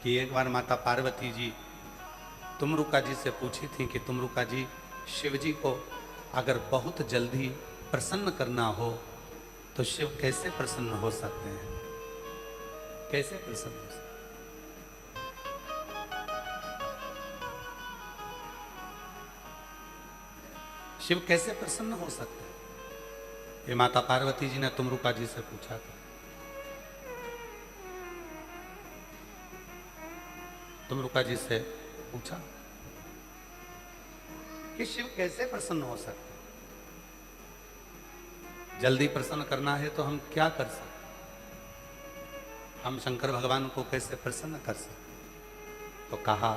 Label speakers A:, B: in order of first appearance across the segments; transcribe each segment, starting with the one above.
A: कि एक बार माता पार्वती जी तुमरुका जी से पूछी थी कि तुमरुका जी, शिव जी को अगर बहुत जल्दी प्रसन्न करना हो तो शिव कैसे प्रसन्न हो सकते हैं? कैसे प्रसन्न हो सकते? शिव कैसे प्रसन्न हो सकते हैं? ये माता पार्वती जी ने तुमरुका जी से पूछा था। तुमरुका जी से पूछा कि शिव कैसे प्रसन्न हो सकते हैं? जल्दी प्रसन्न करना है तो हम क्या कर सकते? हम शंकर भगवान को कैसे प्रसन्न कर सकते? तो कहा,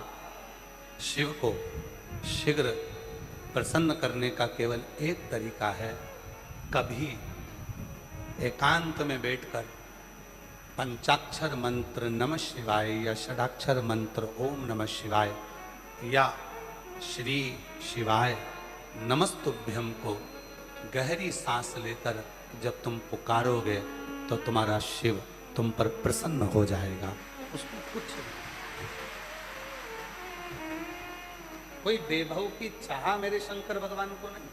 A: शिव को शीघ्र प्रसन्न करने का केवल एक तरीका है, कभी एकांत में बैठकर पंचाक्षर मंत्र नमः शिवाय या षडाक्षर मंत्र ओम नमः शिवाय या श्री शिवाय नमस्तुभ्यम को गहरी सांस लेकर जब तुम पुकारोगे तो तुम्हारा शिव तुम पर प्रसन्न हो जाएगा। उसको कुछ कोई वैभव की चाह मेरे शंकर भगवान को नहीं,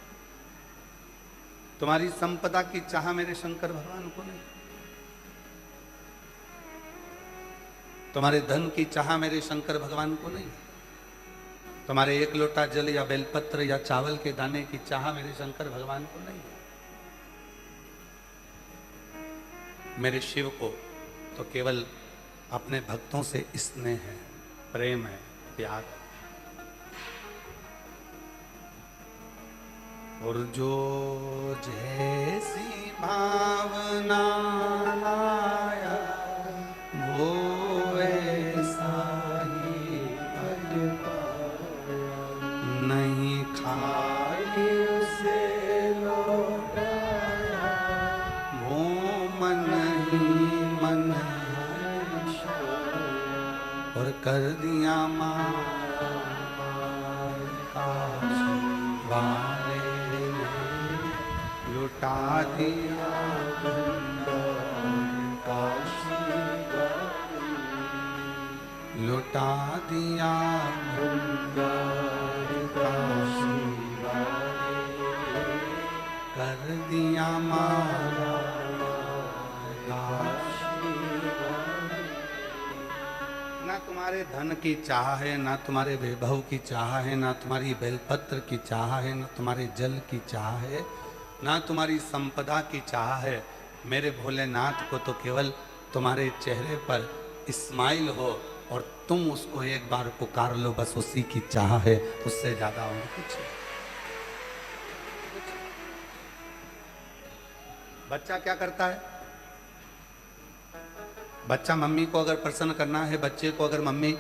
A: तुम्हारी संपदा की चाह मेरे शंकर भगवान को नहीं, तुम्हारे धन की चाह मेरे शंकर भगवान को नहीं, तुम्हारे एक लोटा जल या बेलपत्र या चावल के दाने की चाह मेरे शंकर भगवान को नहीं। मेरे शिव को तो केवल अपने भक्तों से स्नेह है, प्रेम है, प्यार है। और जो जैसी भावना लाया वो ऐसा ही पल पाया, नहीं खाली उसे लौटाया, वो मन ही मन और कर दिया माया वाले लुटा दिया लुटा दिया कर दिया मारा। ना तुम्हारे धन की चाह है, ना तुम्हारे वैभव की चाह है, ना तुम्हारी बेलपत्र की चाह है, ना तुम्हारे जल की चाह है, ना तुम्हारी संपदा की चाह है। मेरे भोलेनाथ को तो केवल तुम्हारे चेहरे पर स्माइल हो और तुम उसको एक बार पुकार लो, बस उसी की चाह है, उससे ज्यादा और कुछ नहीं। बच्चा क्या करता है? बच्चा मम्मी को अगर प्रसन्न करना है, बच्चे को अगर मम्मी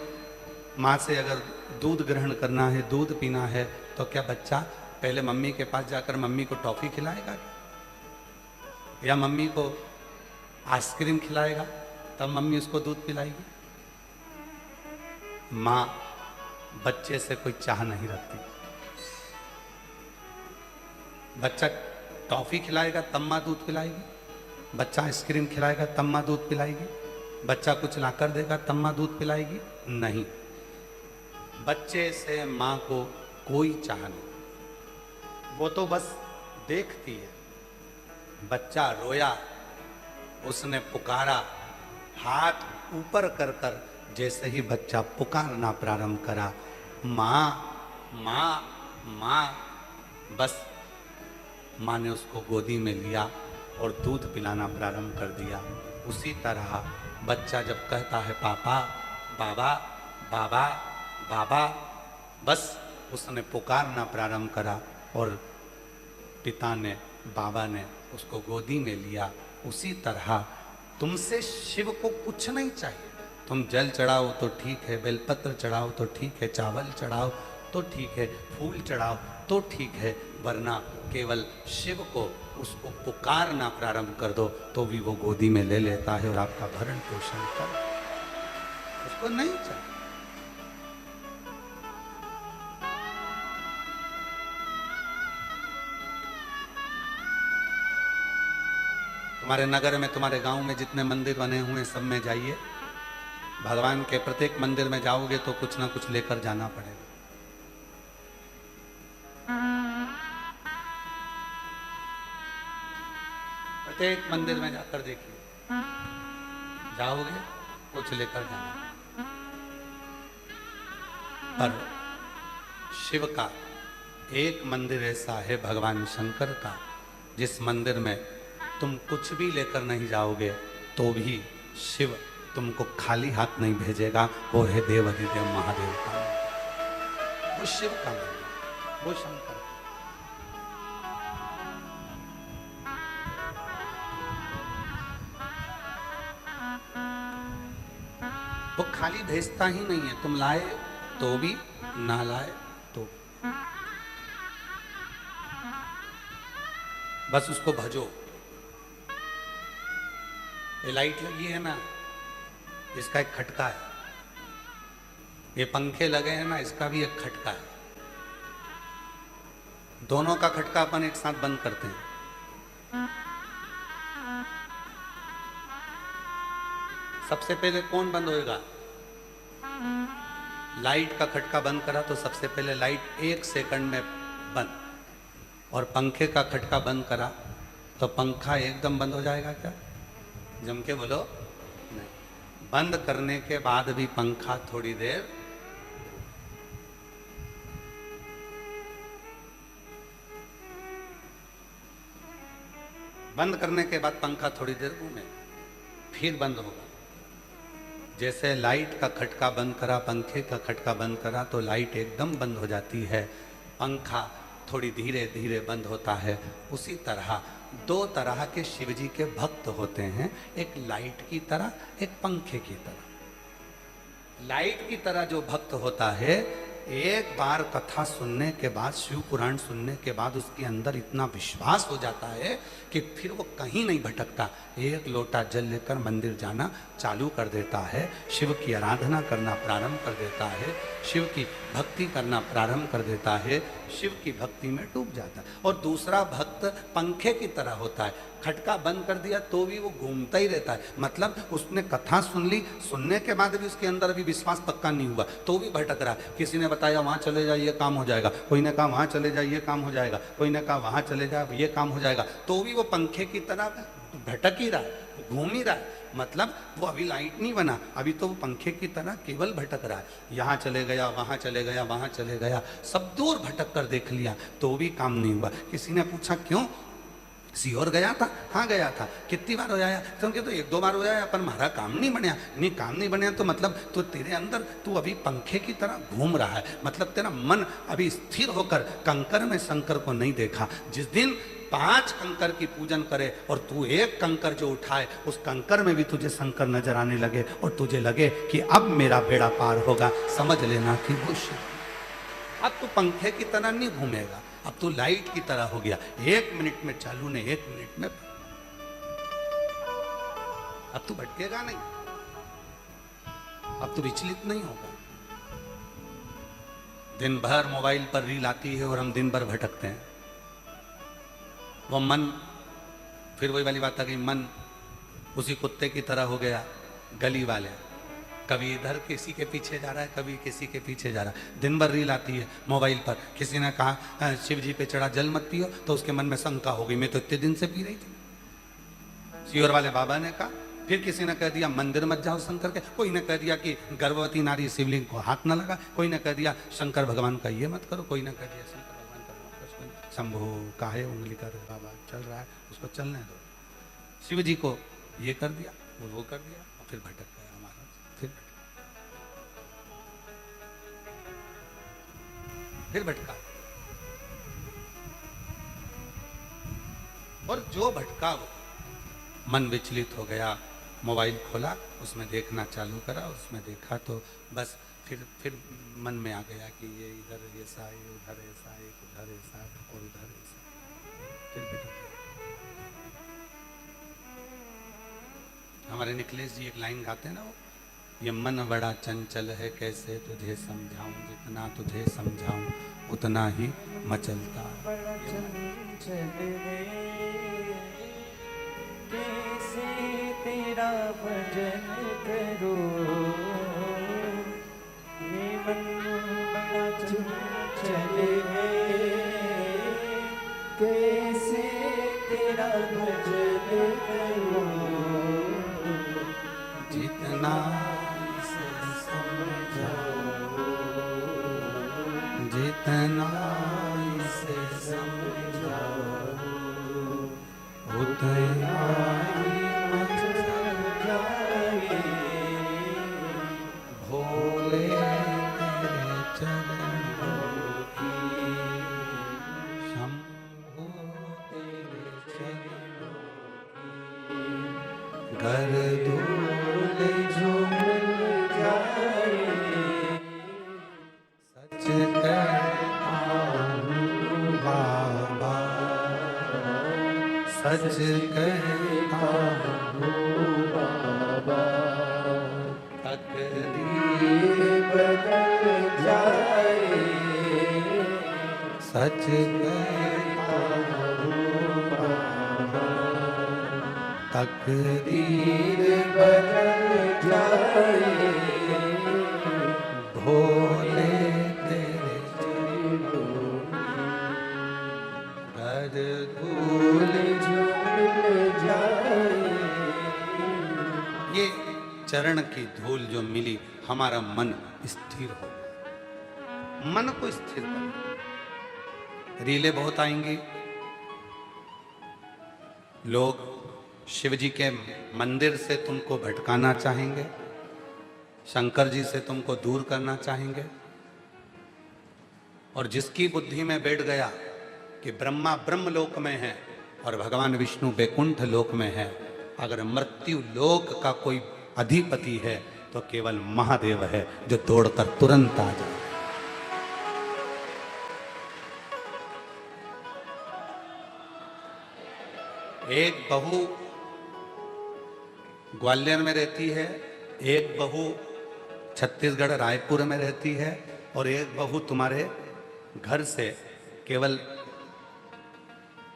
A: माँ से अगर दूध ग्रहण करना है, दूध पीना है, तो क्या बच्चा पहले मम्मी के पास जाकर मम्मी को टॉफी खिलाएगा या मम्मी को आइसक्रीम खिलाएगा तब मम्मी उसको दूध पिलाएगी? माँ बच्चे से कोई चाह नहीं रखती। बच्चा टॉफी खिलाएगा तब माँ दूध पिलाएगी, बच्चा आइसक्रीम खिलाएगा तब माँ दूध पिलाएगी, बच्चा कुछ ला कर देगा तब माँ दूध पिलाएगी? नहीं, बच्चे से माँ को कोई चाह नहीं, वो तो बस देखती है। बच्चा रोया, उसने पुकारा, हाथ ऊपर कर कर जैसे ही बच्चा पुकारना प्रारंभ करा, माँ माँ माँ, बस माँ ने उसको गोदी में लिया और दूध पिलाना प्रारंभ कर दिया। उसी तरह बच्चा जब कहता है पापा बाबा बाबा बाबा, बस उसने पुकारना प्रारंभ करा और पिता ने, बाबा ने उसको गोदी में लिया। उसी तरह तुमसे शिव को कुछ नहीं चाहिए। तुम जल चढ़ाओ तो ठीक है, बेलपत्र चढ़ाओ तो ठीक है, चावल चढ़ाओ तो ठीक है, फूल चढ़ाओ तो ठीक है, वरना केवल शिव को उसको पुकारना प्रारंभ कर दो तो भी वो गोदी में ले लेता है और आपका भरण पोषण कर, उसको नहीं चाहिए। तुम्हारे नगर में, तुम्हारे गांव में जितने मंदिर बने हुए सब में जाइए, भगवान के प्रत्येक मंदिर में जाओगे तो कुछ ना कुछ लेकर जाना पड़ेगा। प्रत्येक मंदिर में जाकर देखिए, जाओगे कुछ लेकर जाना। पर शिव का एक मंदिर ऐसा है भगवान शंकर का, जिस मंदिर में तुम कुछ भी लेकर नहीं जाओगे तो भी शिव तुमको खाली हाथ नहीं भेजेगा। वो है देवाधिदेव महादेव का, वो शिव का मंदिर, वो शंकर। वो खाली भेजता ही नहीं है, तुम लाए तो भी, ना लाए तो। बस उसको भजो। ये लाइट लगी है ना, इसका एक खटका है। ये पंखे लगे हैं ना, इसका भी एक खटका है। दोनों का खटका अपन एक साथ बंद करते हैं। सबसे पहले कौन बंद होएगा? लाइट का खटका बंद करा तो सबसे पहले लाइट 1 सेकंड में बंद, और पंखे का खटका बंद करा तो पंखा एकदम बंद हो जाएगा क्या? जम के बोलो नहीं। बंद करने के बाद भी पंखा थोड़ी देर, बंद करने के बाद पंखा थोड़ी देर घूमे, फिर बंद होगा। जैसे लाइट का खटका बंद करा, पंखे का खटका बंद करा तो लाइट एकदम बंद हो जाती है, पंखा थोड़ी धीरे धीरे बंद होता है। उसी तरह 2 तरह के शिव जी के भक्त होते हैं, एक लाइट की तरह, एक पंखे की तरह। लाइट की तरह जो भक्त होता है, एक बार कथा सुनने के बाद, शिव पुराण सुनने के बाद उसके अंदर इतना विश्वास हो जाता है कि फिर वो कहीं नहीं भटकता। एक लोटा जल लेकर मंदिर जाना चालू कर देता है, शिव की आराधना करना प्रारंभ कर देता है, शिव की भक्ति करना प्रारंभ कर देता है, शिव की भक्ति में डूब जाता है। और दूसरा भक्त पंखे की तरह होता है, खटका बंद कर दिया तो भी वो घूमता ही रहता है। मतलब उसने कथा सुन ली, सुनने के बाद भी उसके अंदर भी विश्वास पक्का नहीं हुआ तो भी भटक रहा है। किसी ने बताया वहां चले जाए ये काम हो जाएगा, कोई ने कहा वहां चले जाए ये काम हो जाएगा, कोई ने कहा वहां चले जाए ये काम हो जाएगा, तो भी वो पंखे की तरह भटक ही रहा है, घूम ही रहा है। मतलब वो अभी लाइट नहीं बना, अभी तो वो पंखे की तरह केवल भटक रहा है। यहाँ चले गया, वहां चले गया, वहां चले गया, सब दूर भटक कर देख लिया तो भी काम नहीं हुआ। किसी ने पूछा क्यों? सीहोर गया था? हाँ गया था। कितनी बार हो जाया? क्योंकि तो 1-2 बार हो जाया, पर हमारा काम नहीं बनया। नहीं काम नहीं बनया तो मतलब तो तेरे अंदर तू अभी पंखे की तरह घूम रहा है, मतलब तेरा मन अभी स्थिर होकर कंकर में शंकर को नहीं देखा। जिस दिन 5 कंकर की पूजन करे और तू एक कंकर जो उठाए, उस कंकर में भी तुझे शंकर नजर आने लगे और तुझे लगे कि अब मेरा बेड़ा पार होगा, समझ लेना कि वो शिव। अब तू पंखे की तरह नहीं घूमेगा, अब तू लाइट की तरह हो गया। 1 मिनट में चालू ने 1 मिनट में, अब तू भटकेगा नहीं, अब तू विचलित नहीं होगा। दिन भर मोबाइल पर रील आती है और हम दिन भर भटकते हैं। वो मन, फिर वही वाली बात आ गई, मन उसी कुत्ते की तरह हो गया, गली वाले, कभी इधर किसी के पीछे जा रहा है, कभी किसी के पीछे जा रहा है। दिन भर रील आती है मोबाइल पर, किसी ने कहा शिव जी पे चढ़ा जल मत पियो, तो उसके मन में शंका हो गई, मैं तो इतने दिन से पी रही थी। सीहोर वाले बाबा ने कहा, फिर किसी ने कह दिया मंदिर मत जाओ शंकर के, कोई ने कह दिया कि गर्भवती नारी शिवलिंग को हाथ न लगा, कोई ने कह दिया शंकर भगवान का ये मत करो, कोई ने कह दिया शंकर भगवान का शंभो काहे उंगली कर बाबा चल रहा है उसको चलने दो। शिव जी को ये कर दिया, वो कर दिया, और फिर भटक गया हमारा, फिर भटका। और जो भटका वो मन विचलित हो गया, मोबाइल खोला, उसमें देखना चालू करा, उसमें देखा तो बस फिर मन में आ गया कि ये इधर ऐसा है, उधर ऐसा है, उधर ऐसा और उधर ऐसा, फिर भटक गया। हमारे निखिलेश जी एक लाइन गाते हैं ना, वो ये मन बड़ा चंचल है कैसे तुझे समझाऊं, जितना तुझे समझाऊं उतना ही मचलता
B: कैसे तेरा भजन करूं,
A: सच कहता हूँ बाबा, तकदीर बदल जाए, सच कहता हूँ बाबा, तकदीर बदल जाए, भोले तेरे चरणों घर धूल झूल जाए। ये चरण की धूल जो मिली, हमारा मन स्थिर हो, मन को स्थिर कर। रीलें बहुत आएंगी, लोग शिव जी के मंदिर से तुमको भटकाना चाहेंगे, शंकर जी से तुमको दूर करना चाहेंगे, और जिसकी बुद्धि में बैठ गया कि ब्रह्मा ब्रह्म लोक में है और भगवान विष्णु बैकुंठ लोक में है, अगर मृत्यु लोक का कोई अधिपति है तो केवल महादेव है, जो दौड़कर तुरंत आ जाए। एक बहू ग्वालियर में रहती है, एक बहू छत्तीसगढ़ रायपुर में रहती है, और एक बहू तुम्हारे घर से केवल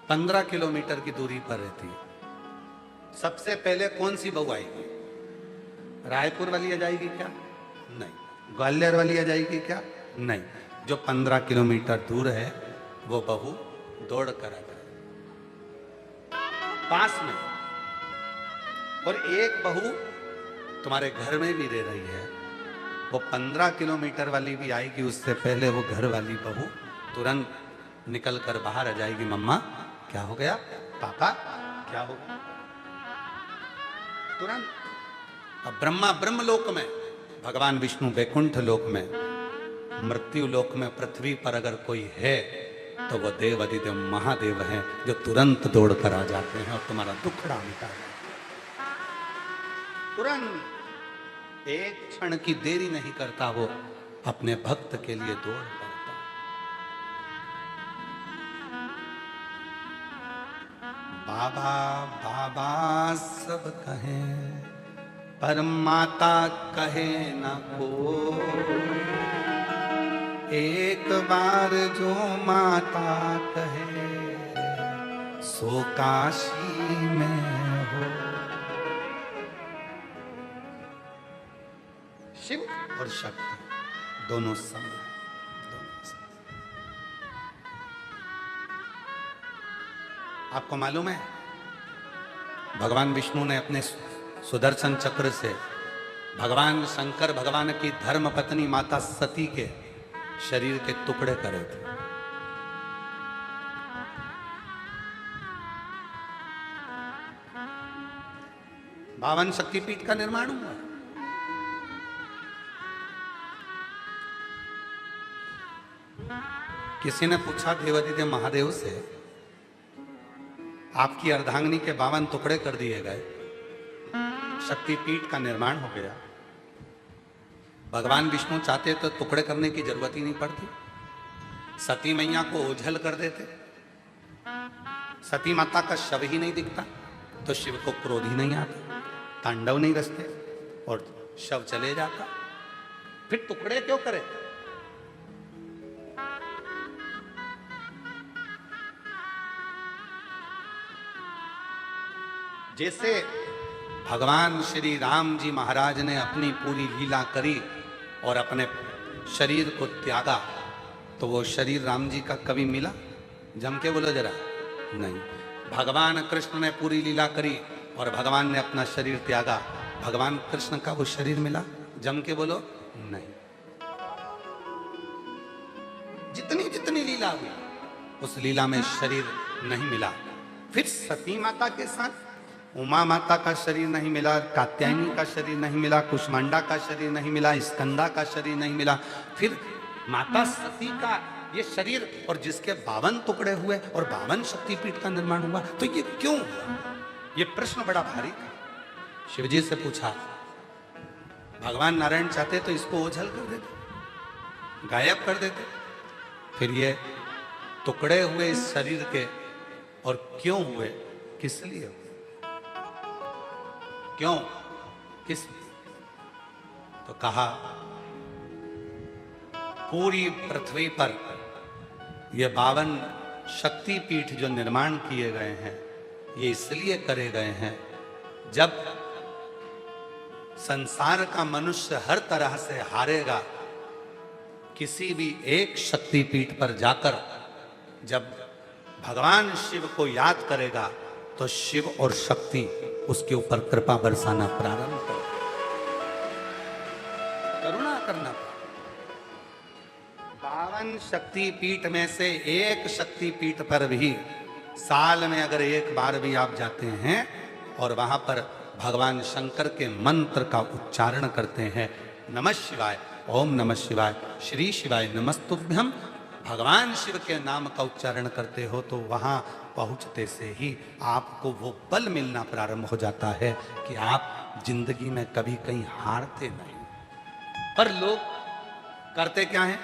A: 15 किलोमीटर की दूरी पर रहती है। सबसे पहले कौन सी बहू आएगी? रायपुर वाली आ जाएगी क्या? नहीं। ग्वालियर वाली आ जाएगी क्या? नहीं। जो 15 किलोमीटर दूर है वो बहू दौड़ कर आ जाएगी पास में। और एक बहू तुम्हारे घर में भी रह रही है, वो 15 किलोमीटर वाली भी आएगी, उससे पहले वो घर वाली बहू तुरंत निकल कर बाहर आ जाएगी। मम्मा क्या हो गया? पापा क्या हो गया? तुरंत। अब ब्रह्मा ब्रह्म लोक में, भगवान विष्णु बैकुंठ लोक में, मृत्यु लोक में पृथ्वी पर अगर कोई है तो वो देव अधिदेव महादेव हैं, जो तुरंत दौड़ कर आ जाते हैं और तुम्हारा दुखड़ा मिटा देते हैं। तुरंत, एक क्षण की देरी नहीं करता वो, अपने भक्त के लिए दौड़ करता। बाबा बाबा सब कहें पर माता कहे न को, एक बार जो माता कहे सो काशी में हो। शिव और शक्ति दोनों सम हैं, दोनों सम। आपको मालूम है भगवान विष्णु ने अपने सुदर्शन चक्र से भगवान शंकर भगवान की धर्म पत्नी माता सती के शरीर के टुकड़े करे थे। बावन शक्तिपीठ का निर्माण हुआ। किसी ने पूछा देवादिदेव महादेव से, आपकी अर्धांगिनी के 52 टुकड़े कर दिए गए, शक्तिपीठ का निर्माण हो गया, भगवान विष्णु चाहते तो टुकड़े करने की जरूरत ही नहीं पड़ती, सती मैया को ओझल कर देते, सती माता का शव ही नहीं दिखता तो शिव को क्रोध ही नहीं आता, तांडव नहीं रचते और शव चले जाता। फिर टुकड़े क्यों करे? जैसे भगवान श्री राम जी महाराज ने अपनी पूरी लीला करी और अपने शरीर को त्यागा, तो वो शरीर राम जी का कभी मिला? जम के बोलो जरा। नहीं। भगवान कृष्ण ने पूरी लीला करी और भगवान ने अपना शरीर त्यागा, भगवान कृष्ण का वो शरीर मिला? जम के बोलो। नहीं। जितनी जितनी लीला हुई उस लीला में शरीर नहीं मिला। फिर सती माता के साथ उमा माता का शरीर नहीं मिला, कात्यायनी का शरीर नहीं मिला, कुष्मांडा का शरीर नहीं मिला, स्कंदा का शरीर नहीं मिला। फिर माता सती का ये शरीर, और जिसके 52 टुकड़े हुए और 52 शक्तिपीठ का निर्माण हुआ, तो ये क्यों हुआ? ये प्रश्न बड़ा भारी था। शिवजी से पूछा, भगवान नारायण चाहते तो इसको ओझल कर देते, गायब कर देते, फिर ये टुकड़े हुए इस शरीर के, और क्यों हुए किस लिए हो? क्यों? किस? तो कहा पूरी पृथ्वी पर ये 52 शक्तिपीठ जो निर्माण किए गए हैं, ये इसलिए करे गए हैं, जब संसार का मनुष्य हर तरह से हारेगा, किसी भी एक शक्तिपीठ पर जाकर जब भगवान शिव को याद करेगा तो शिव और शक्ति उसके ऊपर कृपा बरसाना प्रारंभ कर, करुणा करना। 52 शक्तिपीठ में से एक शक्तिपीठ पर भी साल में अगर एक बार भी आप जाते हैं और वहां पर भगवान शंकर के मंत्र का उच्चारण करते हैं, नमः शिवाय, ओम नमः शिवाय, श्री शिवाय नमस्तुभ्यम, भगवान शिव के नाम का उच्चारण करते हो, तो वहां पहुंचते से ही आपको वो बल मिलना प्रारंभ हो जाता है कि आप जिंदगी में कभी कहीं हारते नहीं। पर लोग करते क्या है?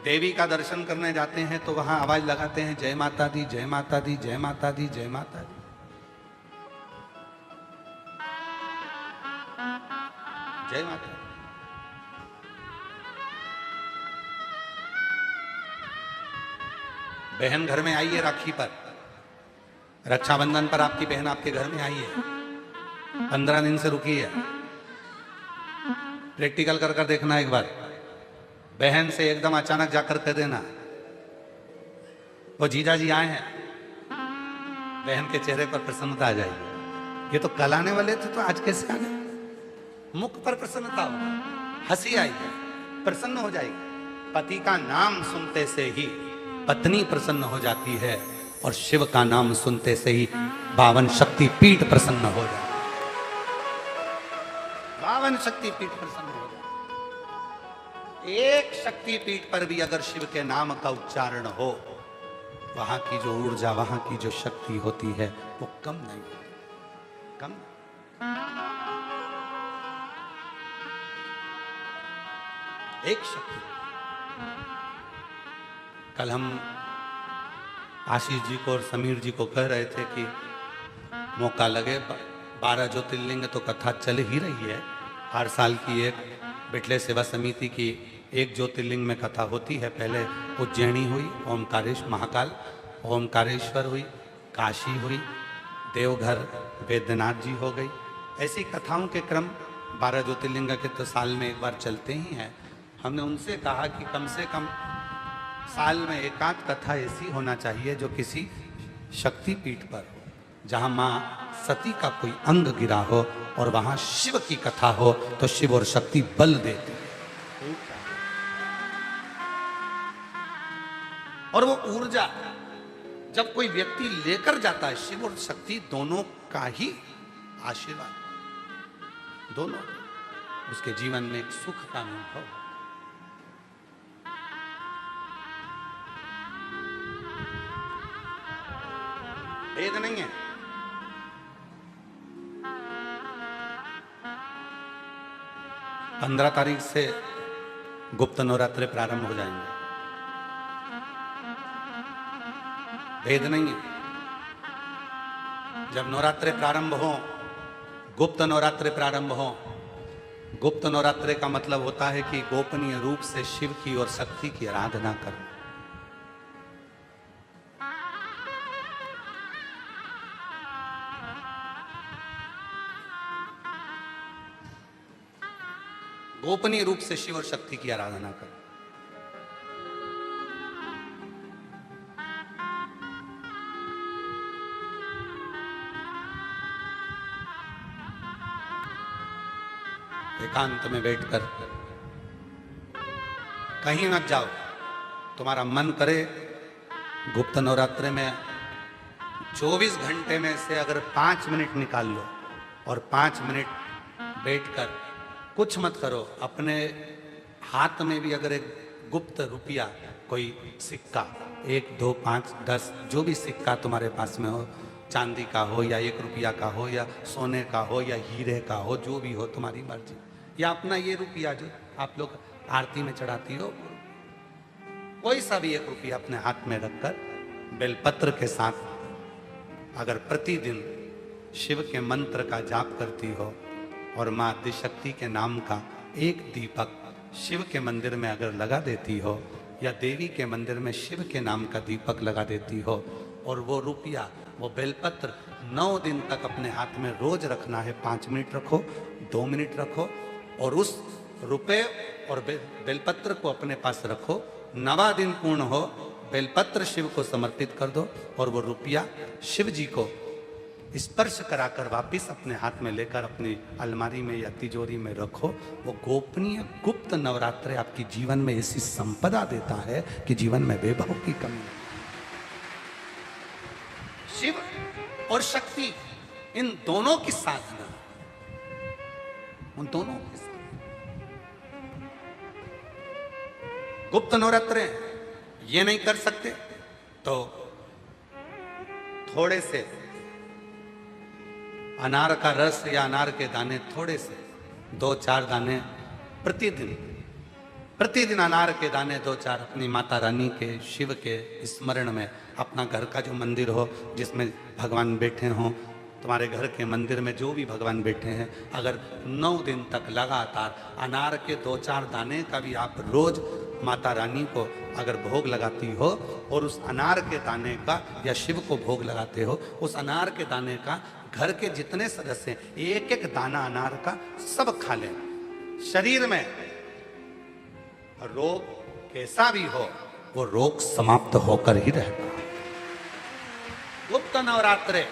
A: देवी का दर्शन करने जाते हैं तो वहां आवाज लगाते हैं, जय माता दी, जय माता दी, जय माता दी, जय माता दी। जय माता दी। बहन घर में आई है राखी पर, रक्षाबंधन पर आपकी बहन आपके घर में आई है, 15 दिन से रुकी है। प्रैक्टिकल कर कर देखना एक बार, बहन से एकदम अचानक जाकर कह देना, वो जीजा जी आए हैं, बहन के चेहरे पर प्रसन्नता आ जाएगी। ये तो कल आने वाले थे, तो आज कैसे आ गए? मुख पर प्रसन्नता हो, हंसी आएगी, प्रसन्न हो जाएगी। पति का नाम सुनते से ही पत्नी प्रसन्न हो जाती है, और शिव का नाम सुनते से ही 52 शक्तिपीठ प्रसन्न हो जाते, 52 शक्तिपीठ प्रसन्न हो जाते। एक शक्तिपीठ पर भी अगर शिव के नाम का उच्चारण हो, वहां की जो ऊर्जा, वहां की जो शक्ति होती है, वो कम नहीं होती, कम। एक शक्ति। कल हम आशीष जी को और समीर जी को कह रहे थे कि मौका लगे, 12 ज्योतिर्लिंग तो कथा चल ही रही है। हर साल की एक बिटले सेवा समिति की एक ज्योतिर्लिंग में कथा होती है। पहले उज्जैनी हुई, महाकाल ओमकारेश्वर हुई, काशी हुई, देवघर वैद्यनाथ जी हो गई। ऐसी कथाओं के क्रम 12 ज्योतिर्लिंग के तो साल में एक बार चलते ही हैं। हमने उनसे कहा कि कम से कम साल में एकाध कथा ऐसी होना चाहिए जो किसी शक्तिपीठ पर हो, जहां मां सती का कोई अंग गिरा हो और वहां शिव की कथा हो, तो शिव और शक्ति बल देती है। और वो ऊर्जा जब कोई व्यक्ति लेकर जाता है, शिव और शक्ति दोनों का ही आशीर्वाद, दोनों उसके जीवन में एक सुख का अनुभव। भेद नहीं है। पंद्रह तारीख से गुप्त नवरात्रे प्रारंभ हो जाएंगे, भेद नहीं है। जब नवरात्रे प्रारंभ हो, गुप्त नवरात्रे प्रारंभ हो, गुप्त नवरात्रे का मतलब होता है कि गोपनीय रूप से शिव की और शक्ति की आराधना करो। गोपनीय रूप से शिव और शक्ति की आराधना करो। एकांत में बैठकर कहीं मत जाओ। तुम्हारा मन करे गुप्त नवरात्रे में 24 घंटे में से अगर 5 मिनट निकाल लो और 5 मिनट बैठकर कुछ मत करो। अपने हाथ में भी अगर एक गुप्त रुपया, कोई सिक्का, 1, 2, 5, 10 जो भी सिक्का तुम्हारे पास में हो, चांदी का हो या 1 रुपया का हो या सोने का हो या हीरे का हो, जो भी हो तुम्हारी मर्जी, या अपना ये रुपया जो आप लोग आरती में चढ़ाती हो, कोई सा भी 1 रुपया अपने हाथ में रखकर बेलपत्र के साथ अगर प्रतिदिन शिव के मंत्र का जाप करती हो और माँ आदिशक्ति के नाम का एक दीपक शिव के मंदिर में अगर लगा देती हो, या देवी के मंदिर में शिव के नाम का दीपक लगा देती हो, और वो रुपया, वो बेलपत्र 9 दिन तक अपने हाथ में रोज रखना है। 5 मिनट रखो, 2 मिनट रखो, और उस रुपए और बेलपत्र को अपने पास रखो। 9वां दिन पूर्ण हो, बेलपत्र शिव को समर्पित कर दो, और वो रुपया शिव जी को स्पर्श कराकर वापिस अपने हाथ में लेकर अपनी अलमारी में या तिजोरी में रखो। वो गोपनीय गुप्त नवरात्रि आपकी जीवन में ऐसी संपदा देता है कि जीवन में वैभव की कमी नहीं। शिव और शक्ति, इन दोनों की साधना, उन दोनों की साधना। गुप्त नवरात्रे ये नहीं कर सकते तो थोड़े से अनार का रस या अनार के दाने, थोड़े से 2-4 दाने प्रतिदिन अनार के दाने 2-4 अपनी माता रानी के, शिव के स्मरण में, अपना घर का जो मंदिर हो जिसमें भगवान बैठे हों, तुम्हारे घर के मंदिर में जो भी भगवान बैठे हैं, अगर 9 दिन तक लगातार अनार के 2-4 दाने का भी आप रोज माता रानी को अगर भोग लगाती हो, और उस अनार के दाने का या शिव को भोग लगाते हो, उस अनार के दाने का घर के जितने सदस्य एक एक दाना अनार का सब खा लें। शरीर में रोग कैसा भी हो, वो रोग समाप्त होकर ही रहता है। गुप्त नवरात्रे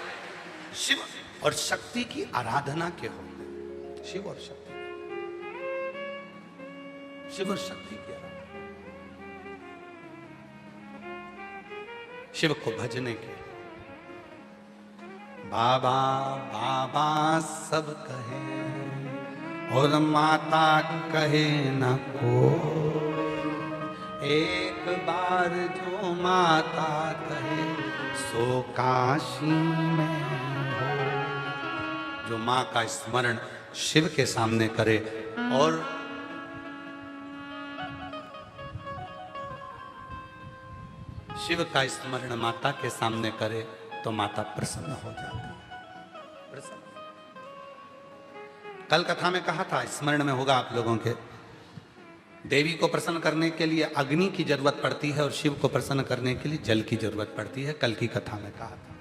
A: शिव और शक्ति की आराधना के होते, शिव और शक्ति, शिव और शक्ति की आराधना, शिव को भजने के। बाबा बाबा सब कहे और माता कहे न को, एक बार जो माता कहे सो काशी में हो। जो माँ का स्मरण शिव के सामने करे और शिव का स्मरण माता के सामने करे तो माता प्रसन्न हो जाती है। प्रसन्न। कल कथा में कहा था, स्मरण में होगा आप लोगों के, देवी को प्रसन्न करने के लिए अग्नि की जरूरत पड़ती है और शिव को प्रसन्न करने के लिए जल की जरूरत पड़ती है। कल की कथा में कहा था।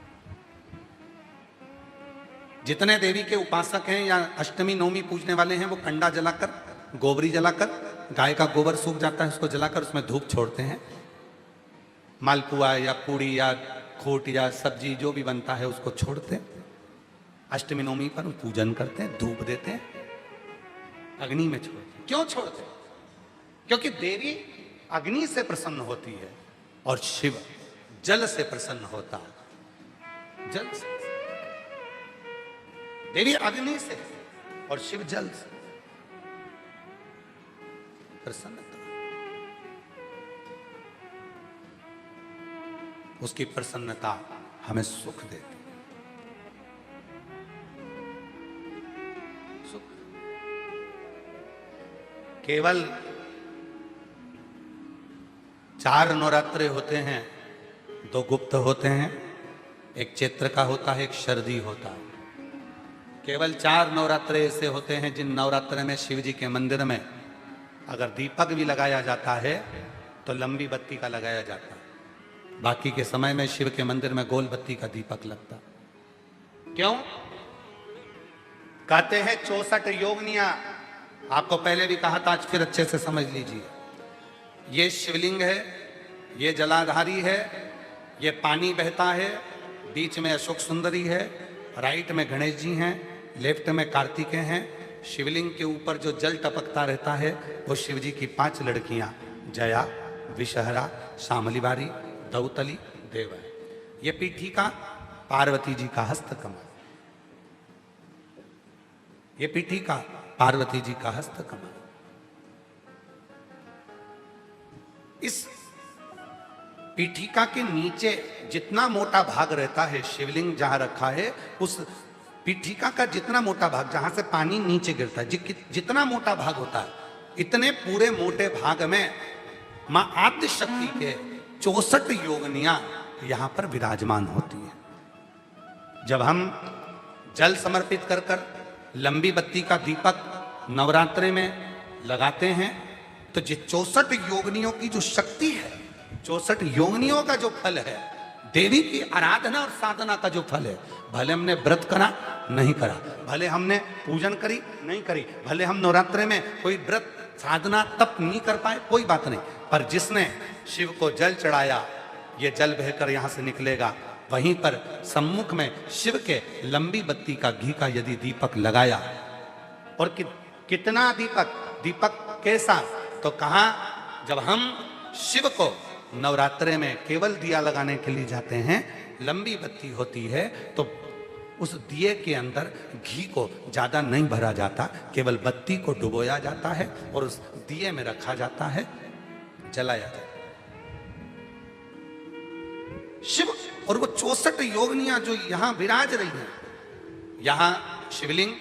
A: जितने देवी के उपासक हैं या अष्टमी नवमी पूजने वाले हैं, वो कंडा जलाकर, गोबरी जलाकर, गाय का गोबर सूख जाता है उसको जलाकर उसमें धूप छोड़ते हैं। मालपुआ या पूड़ी या खोट या सब्जी जो भी बनता है उसको छोड़ते हैं। अष्टमी नवमी पर पूजन करते हैं, धूप देते हैं, अग्नि में छोड़ते हैं। क्यों छोड़ते हैं? क्योंकि देवी अग्नि से प्रसन्न होती है और शिव जल से प्रसन्न होता है। जल से, देवी अग्नि से और शिव जल से प्रसन्नता। उसकी प्रसन्नता हमें सुख देती है। सुख केवल 4 नवरात्रे होते हैं, 2 गुप्त होते हैं, एक चैत्र का होता है, एक शरदी होता है। केवल 4 नवरात्रे ऐसे होते हैं जिन नवरात्रे में शिव जी के मंदिर में अगर दीपक भी लगाया जाता है तो लंबी बत्ती का लगाया जाता है। बाकी के समय में शिव के मंदिर में गोल बत्ती का दीपक लगता। क्यों? कहते हैं 64 योगिनियां। आपको पहले भी कहा था, आज फिर अच्छे से समझ लीजिए। ये शिवलिंग है, ये जलाधारी है, ये पानी बहता है, बीच में अशोक सुंदरी है, राइट में गणेश जी हैं, लेफ्ट में कार्तिकेय हैं। शिवलिंग के ऊपर जो जल टपकता रहता है वो शिव जी की 5 लड़कियां, जया, विषहरा, शामलीबारी, दौतली, देव है। ये पीठिका पार्वती जी का हस्तकमल, ये पीठिका पार्वती जी का हस्तकमल। इस पीठिका के नीचे जितना मोटा भाग रहता है, शिवलिंग जहां रखा है उस पीठिका का जितना मोटा भाग, जहां से पानी नीचे गिरता है, जितना मोटा भाग होता है, इतने पूरे मोटे भाग में मां आद्य शक्ति के 64 योगिनियां यहां पर विराजमान होती हैं। जब हम जल समर्पित कर कर लंबी बत्ती का दीपक नवरात्रि में लगाते हैं तो ये 64 योगिनियों की जो शक्ति है, 64 योगिनियों का जो फल है, देवी की आराधना और साधना का जो फल है, भले हमने व्रत करा नहीं करा, भले हमने पूजन करी नहीं करी, भले हम नवरात्रि में कोई व्रत साधना तप नहीं कर पाए, कोई बात नहीं, पर जिसने शिव को जल चढ़ाया, ये जल बहकर यहां से निकलेगा, वहीं पर सम्मुख में शिव के लंबी बत्ती का घी का यदि दीपक लगाया, और कितना दीपक कैसा, तो कहा जब हम शिव को नवरात्रे में केवल दिया लगाने के लिए जाते हैं, लंबी बत्ती होती है तो उस दिए के अंदर घी को ज्यादा नहीं भरा जाता, केवल बत्ती को डुबोया जाता है और उस दिए में रखा जाता है, जलाया जाता है। शिव और वो 64 योगिनियां जो यहां विराज रही हैं, यहां शिवलिंग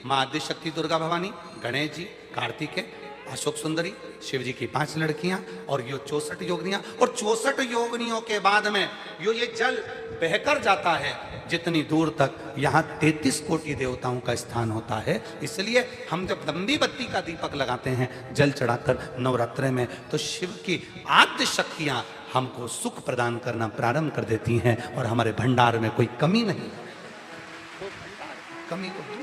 A: मां आदिशक्ति दुर्गा भवानी, गणेश जी, कार्तिकेय, अशोक सुंदरी, शिव जी की 5 लड़कियां और ये 64 योगिनियां, और 64 योगिनियों के बाद में ये जल बहकर जाता है जितनी दूर तक, यहाँ 33 कोटि देवताओं का स्थान होता है। इसलिए हम जब लंबी बत्ती का दीपक लगाते हैं जल चढ़ाकर नवरात्रे में, तो शिव की आद्य शक्तियां हमको सुख प्रदान करना प्रारंभ कर देती हैं और हमारे भंडार में कोई कमी नहीं, तो भंडार कमी को दूर।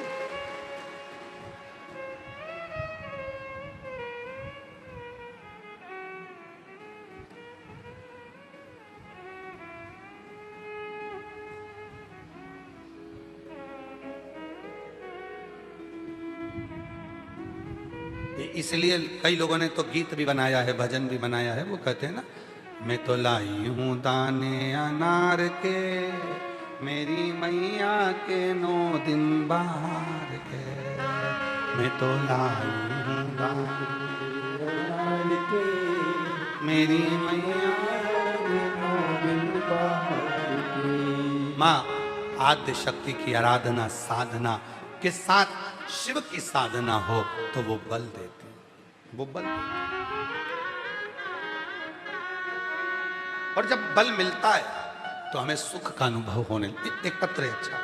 A: इसलिए कई लोगों ने तो गीत भी बनाया है, भजन भी बनाया है, वो कहते हैं ना, मैं तो लाई हूं दाने अनार के, मेरी मैया के 9 दिन बाहर के, मैं तो लाई हूं दाने अनार के, मेरी मैया के 9 दिन बाहर के। माँ आद्य शक्ति की आराधना साधना के साथ शिव की साधना हो तो वो बल देती है, वो बल। और जब बल मिलता है तो हमें सुख का अनुभव होने, एक पत्र है अच्छा,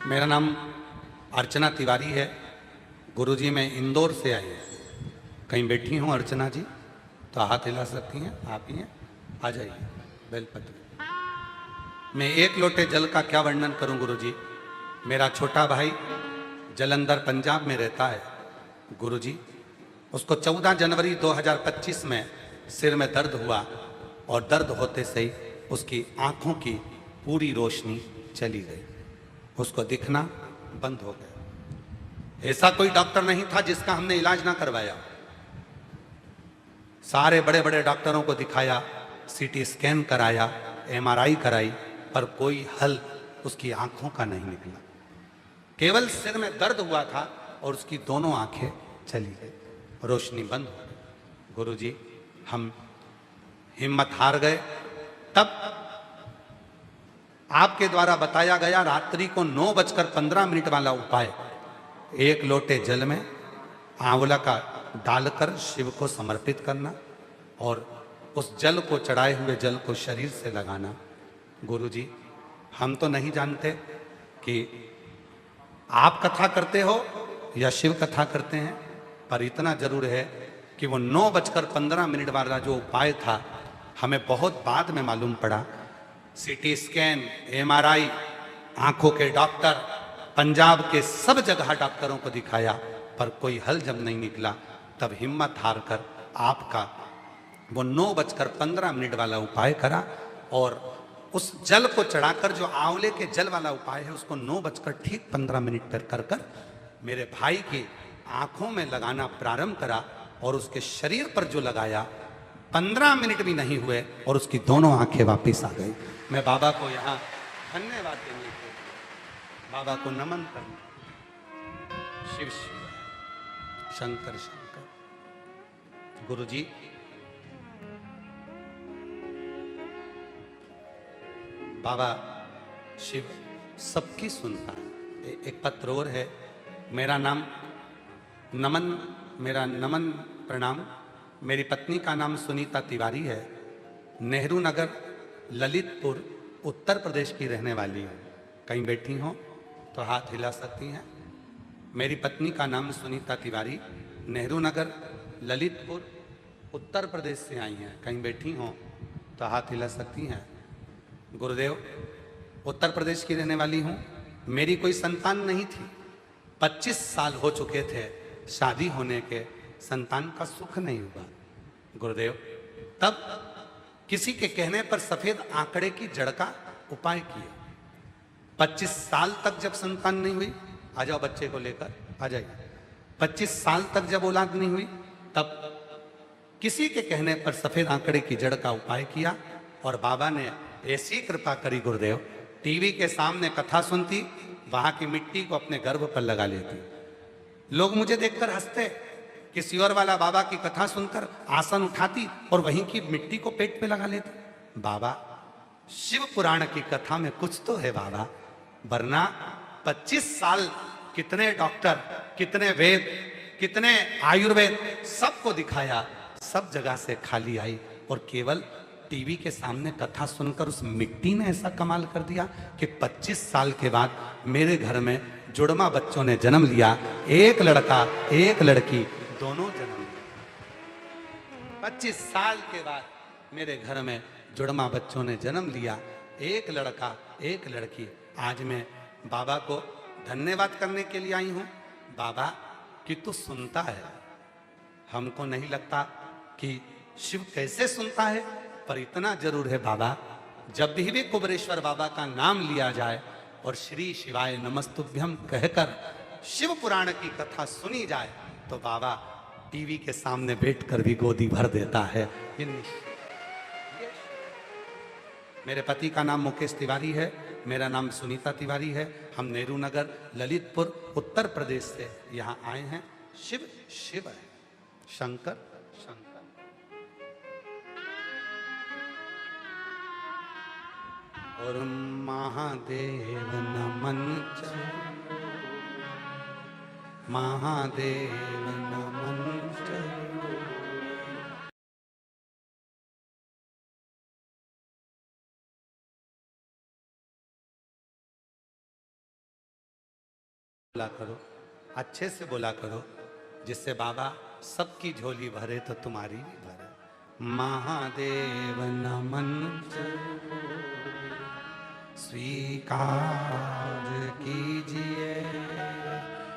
A: मेरा नाम अर्चना तिवारी है। गुरुजी मैं इंदौर से आई हूँ। कहीं बैठी हूँ अर्चना जी तो हाथ हिला सकती हैं, आप ही हैं, आ जाइए। बेलपत्र मैं 1 लोटे जल का क्या वर्णन करूं गुरुजी। मेरा छोटा भाई जलंधर पंजाब में रहता है गुरुजी, उसको 14 जनवरी 2025 में सिर में दर्द हुआ और दर्द होते से ही उसकी आंखों की पूरी रोशनी चली गई, उसको दिखना बंद हो गया। ऐसा कोई डॉक्टर नहीं था जिसका हमने इलाज ना करवाया। सारे बड़े बड़े डॉक्टरों को दिखाया, सीटी स्कैन कराया, एमआरआई कराई, पर कोई हल उसकी आंखों का नहीं निकला। केवल सिर में दर्द हुआ था और उसकी दोनों आंखें चली गई, रोशनी बंद हो गई। गुरुजी हम हिम्मत हार गए। तब आपके द्वारा बताया गया रात्रि को 9:15 वाला उपाय, 1 लोटे जल में आंवला का डालकर शिव को समर्पित करना और उस जल को, चढ़ाए हुए जल को शरीर से लगाना। गुरुजी हम तो नहीं जानते कि आप कथा करते हो या शिव कथा करते हैं, पर इतना जरूर है कि वो 9:15 वाला जो उपाय था हमें बहुत बाद में मालूम पड़ा। सीटी स्कैन, एमआरआई, आंखों के डॉक्टर, पंजाब के सब जगह डॉक्टरों को दिखाया, पर कोई हल जब नहीं निकला, तब हिम्मत हार कर आपका वो 9:15 वाला उपाय करा और उस जल को चढ़ाकर, जो आंवले के जल वाला उपाय है, उसको 9:15 पर कर मेरे भाई की आंखों में लगाना प्रारंभ करा और उसके शरीर पर जो लगाया 15 मिनट भी नहीं हुए और उसकी दोनों आंखें वापस आ गई। मैं बाबा को यहाँ धन्यवाद देने के, बाबा को नमन करने, शिव शिव शंकर शंकर। गुरुजी, बाबा शिव सबकी सुनता है। एक पत्र और है, मेरा नाम नमन, मेरा नमन प्रणाम। मेरी पत्नी का नाम सुनीता तिवारी है, नेहरू नगर ललितपुर उत्तर प्रदेश की रहने वाली है। कहीं बैठी हो तो हाथ हिला सकती हैं। मेरी पत्नी का नाम सुनीता तिवारी, नेहरू नगर ललितपुर उत्तर प्रदेश से आई हैं। कहीं बैठी हो तो हाथ हिला सकती हैं। गुरुदेव, उत्तर प्रदेश की रहने वाली हूँ। मेरी कोई संतान नहीं थी, 25 साल हो चुके थे शादी होने के, संतान का सुख नहीं हुआ। गुरुदेव, तब किसी के कहने पर सफेद आंकड़े की जड़ का उपाय किया। 25 साल तक जब संतान नहीं हुई, आ जाओ बच्चे को लेकर आ जाइए। 25 साल तक जब औलाद नहीं हुई, तब किसी के कहने पर सफेद आंकड़े की जड़ का उपाय किया और बाबा ने ऐसी कृपा करी गुरुदेव, टीवी के सामने कथा सुनती, वहां की मिट्टी को अपने गर्भ पर लगा लेती। लोग मुझे देखकर हंसते, किसी और वाला बाबा की कथा सुनकर आसन उठाती और वहीं की मिट्टी को पेट पे लगा लेती। बाबा, शिव पुराण की कथा में कुछ तो है बाबा, वरना 25 साल कितने डॉक्टर, कितने वेद, कितने आयुर्वेद, सबको दिखाया, सब जगह से खाली आई और केवल टीवी के सामने कथा सुनकर उस मिट्टी ने ऐसा कमाल कर दिया कि 25 साल के बाद मेरे घर में जुड़वा बच्चों ने जन्म लिया। एक लड़का एक लड़की, दोनों जन्म लिया। 25 साल के बाद मेरे घर में जुड़वा बच्चों ने जन्म लिया, एक लड़का एक लड़की। आज मैं बाबा को धन्यवाद करने के लिए आई हूँ। बाबा कि तू सुनता है, हमको नहीं लगता कि शिव कैसे सुनता है, पर इतना जरूर है बाबा, जब भी कुबरेश्वर बाबा का नाम लिया जाए और श्री शिवाय नमस्तुभ्यम कहकर शिव पुराण की कथा सुनी जाए, तो बाबा टीवी के सामने बैठकर भी गोदी भर देता है। मेरे पति का नाम मुकेश तिवारी है, मेरा नाम सुनीता तिवारी है। हम नेहरू नगर ललितपुर उत्तर प्रदेश से यहाँ आए हैं। शिव शिव है, शंकर शंकर। और महादेव नमन चलो, महादेव नमन चलो। बोला करो, अच्छे से बोला करो, जिससे बाबा सबकी झोली भरे तो तुम्हारी भी भरे। महादेव नमन चलो, स्वीकार कीजिए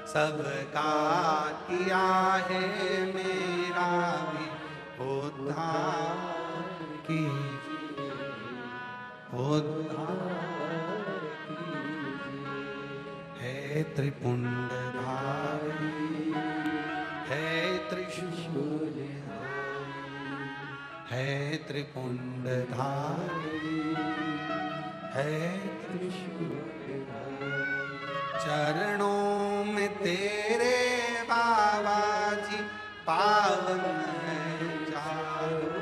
A: सबका किया है, मेरा भी उद्धार कीजिए, उद्धार है त्रिपुंडधारी, है त्रिशूल, है त्रिपुंडधारी, है त्रिशूल। चरणों में तेरे बाबा जी पावन है चारों,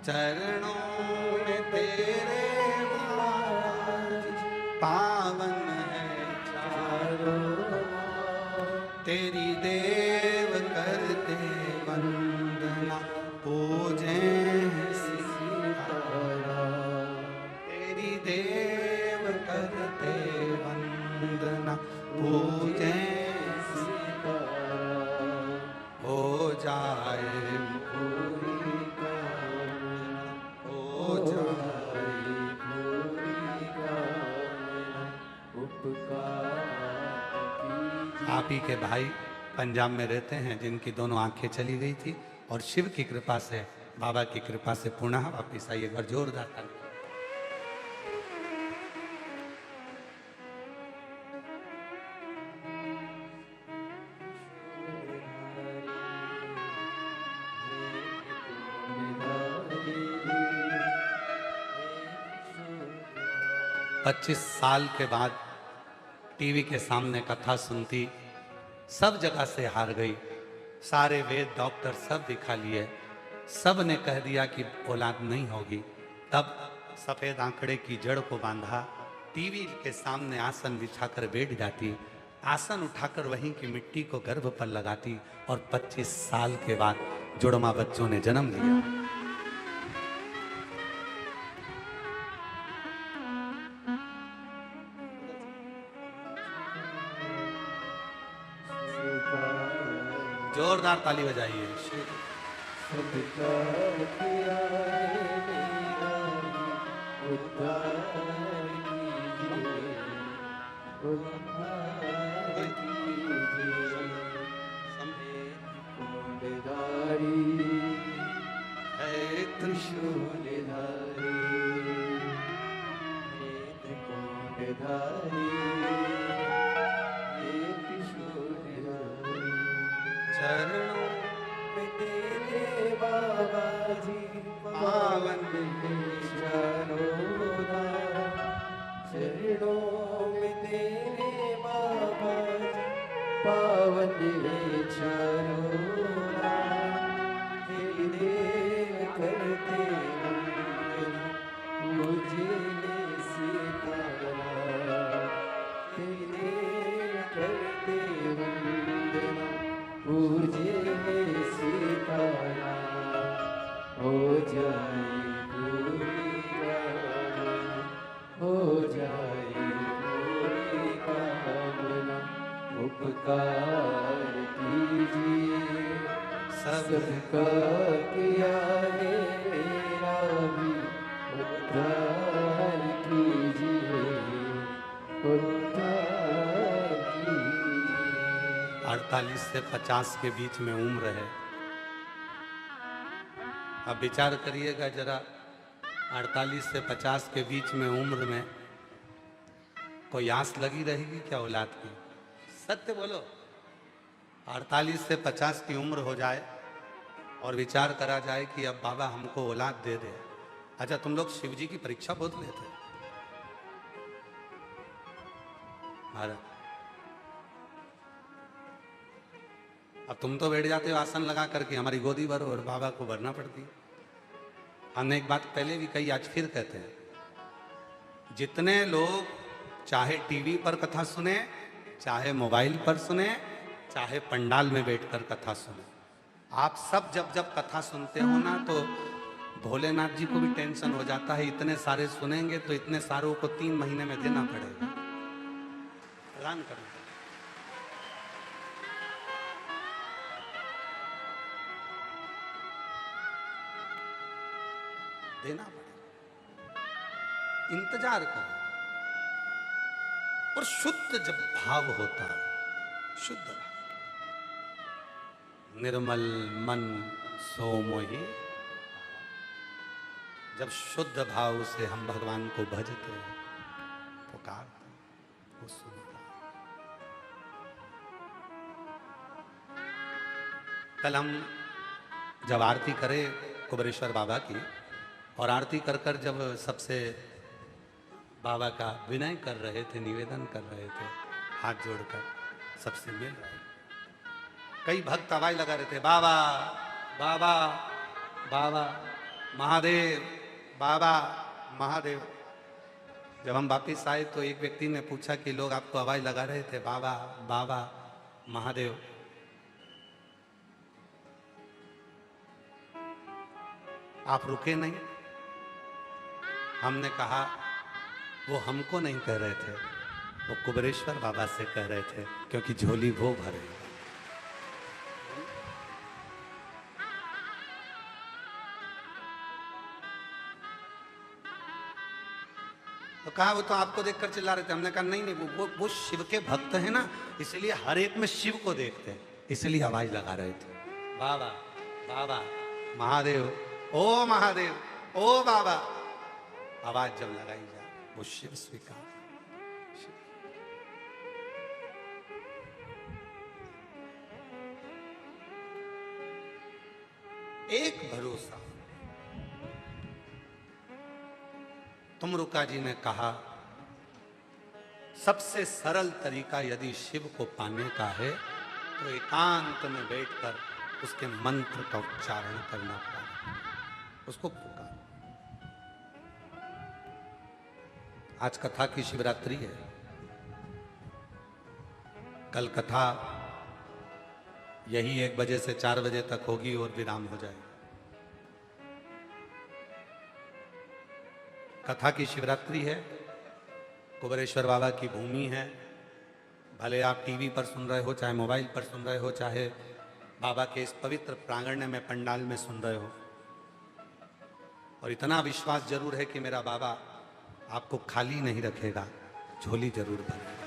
A: चरणों में तेरे बाबा जी पावन है चारों। तेरी देव करते वंदना, पूजे देव करते वंदना, पूजे हो जाए पूरी कामना, हो जाए पूरी कामना, उपकार। आप ही के भाई पंजाब में रहते हैं, जिनकी दोनों आंखें चली गई थी और शिव की कृपा से, बाबा की कृपा से पुनः वापिस आई। एक बार जोरदार ताली। 25 साल के बाद टीवी के सामने कथा सुनती, सब जगह से हार गई। सारे वेद डॉक्टर सब दिखा लिए, सब ने कह दिया कि औलाद नहीं होगी। तब सफेद आंकड़े की जड़ को बांधा, टीवी के सामने आसन बिछाकर बैठ जाती, आसन उठाकर वहीं की मिट्टी को गर्भ पर लगाती और 25 साल के बाद जुड़वा बच्चों ने जन्म लिया। जोरदार ताली बजाइए। चरणों में तेरे बाबा जी पावन
B: चरणों में तेरे बाबा जी पावन चरोरा, तेरी देव करते मुझे सीतारा, तेरी देव करते वंदना पूजे सीतारा, हो जाए पूरी कामना, हो जाए पूरी कामना, उपकार कीजिए सबका किया है मेरा भी उद्धार कीजिए, उद्धार कीजिए।
A: 48 से 50 के बीच में उम्र है। अब विचार करिएगा जरा, 48 से 50 के बीच में उम्र में कोई आस लगी रहेगी क्या औलाद की? सत्य बोलो। 48 से 50 की उम्र हो जाए और विचार करा जाए कि अब बाबा हमको औलाद दे दे। अच्छा, तुम लोग शिव जी की परीक्षा बहुत लेते भारत। अब तुम तो बैठ जाते हो आसन लगा करके, हमारी गोदी भरो, और बाबा को भरना पड़ती। हमने एक बात पहले भी कही, आज फिर कहते हैं, जितने लोग चाहे टीवी पर कथा सुने, चाहे मोबाइल पर सुने, चाहे पंडाल में बैठकर कथा सुने, आप सब जब जब कथा सुनते हो ना, तो भोलेनाथ जी को भी टेंशन हो जाता है, इतने सारे सुनेंगे तो इतने सारों को 3 महीने में देना पड़ेगा, ऐलान करना। देना पड़ेगा, इंतजार करो। और शुद्ध जब भाव होता है, शुद्ध भाव, निर्मल मन सो मोहि, जब शुद्ध भाव से हम भगवान को भजते हैं, पुकारते हैं, वो सुनता है। कल हम जब आरती करे कुबेरेश्वर बाबा की, और आरती कर कर जब सबसे बाबा का विनय कर रहे थे, निवेदन कर रहे थे, हाथ जोड़कर सबसे मिल रहे, कई भक्त आवाज लगा रहे थे, बाबा बाबा बाबा महादेव, बाबा महादेव। जब हम वापिस आए तो एक व्यक्ति ने पूछा कि लोग आपको आवाज लगा रहे थे, बाबा बाबा महादेव, आप रुके नहीं? हमने कहा वो हमको नहीं कह रहे थे, वो कुबेरेश्वर बाबा से कह रहे थे, क्योंकि झोली वो भरे। तो कहा वो तो आपको देखकर चिल्ला रहे थे। हमने कहा नहीं नहीं, वो शिव के भक्त हैं ना, इसलिए हर एक में शिव को देखते हैं, इसलिए आवाज लगा रहे थे, बाबा बाबा महादेव, ओ महादेव, ओ बाबा। आवाज जब लगाई जाए वो शिव स्वीकार। एक भरोसा, तुमरुका जी ने कहा सबसे सरल तरीका यदि शिव को पाने का है तो एकांत में बैठकर उसके मंत्र का उच्चारण करना पड़ेगा, उसको पुकार। आज कथा की शिवरात्रि है, कल कथा यही 1 बजे से 4 बजे तक होगी और विराम हो जाएगा। कथा की शिवरात्रि है, कुबेरेश्वर बाबा की भूमि है। भले आप टीवी पर सुन रहे हो, चाहे मोबाइल पर सुन रहे हो, चाहे बाबा के इस पवित्र प्रांगण में पंडाल में सुन रहे हो, और इतना विश्वास जरूर है कि मेरा बाबा आपको खाली नहीं रखेगा, झोली जरूर भरेगा।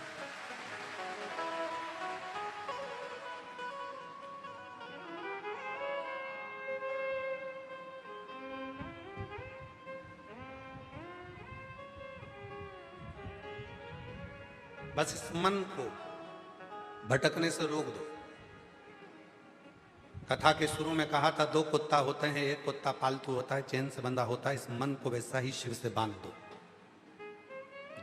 A: बस इस मन को भटकने से रोक दो। कथा के शुरू में कहा था 2 कुत्ता होते हैं, एक कुत्ता पालतू होता है, चैन से बंधा होता है। इस मन को वैसा ही शिव से बांध दो।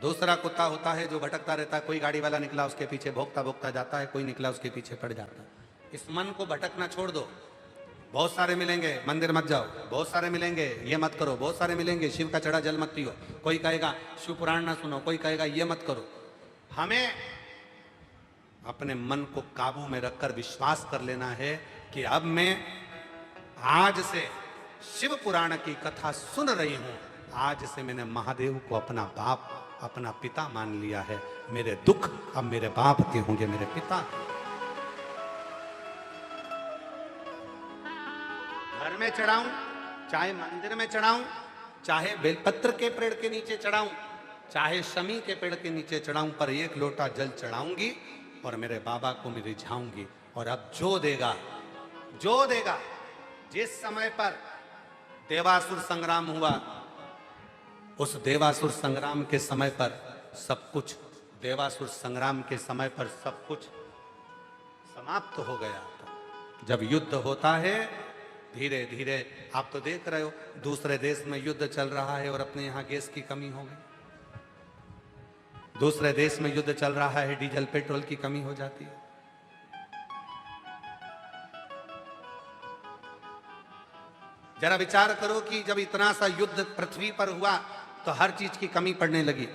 A: दूसरा कुत्ता होता है जो भटकता रहता है, कोई गाड़ी वाला निकला उसके पीछे भोंकता भोंकता जाता है, कोई निकला उसके पीछे पड़ जाता है। इस मन को भटकना छोड़ दो। बहुत सारे मिलेंगे, मंदिर मत जाओ, बहुत सारे मिलेंगे, ये मत करो, बहुत सारे मिलेंगे, शिव का चढ़ा जल मत पियो, कोई कहेगा शिव पुराण ना सुनो, कोई कहेगा ये मत करो। हमें अपने मन को काबू में रखकर विश्वास कर लेना है कि अब मैं आज से शिव पुराण की कथा सुन रही हूं, आज से मैंने महादेव को अपना बाप, अपना पिता मान लिया है। मेरे दुख अब मेरे बाप के होंगे, मेरे पिता। घर में चढ़ाऊं, चाहे मंदिर में चढ़ाऊं, चाहे बेलपत्र के पेड़ के नीचे चढ़ाऊं, चाहे शमी के पेड़ के नीचे चढ़ाऊं, पर 1 लोटा जल चढ़ाऊंगी और मेरे बाबा को मैं रिझाऊंगी। और अब जो देगा, जो देगा, जिस समय पर देवासुर संग्राम हुआ, उस देवासुर संग्राम के समय पर सब कुछ, देवासुर संग्राम के समय पर सब कुछ समाप्त हो गया था। जब युद्ध होता है धीरे धीरे, आप तो देख रहे हो दूसरे देश में युद्ध चल रहा है और अपने यहां गैस की कमी हो गई। दूसरे देश में युद्ध चल रहा है, डीजल पेट्रोल की कमी हो जाती है। जरा विचार करो कि जब इतना सा युद्ध पृथ्वी पर हुआ तो हर चीज की कमी पड़ने लगी,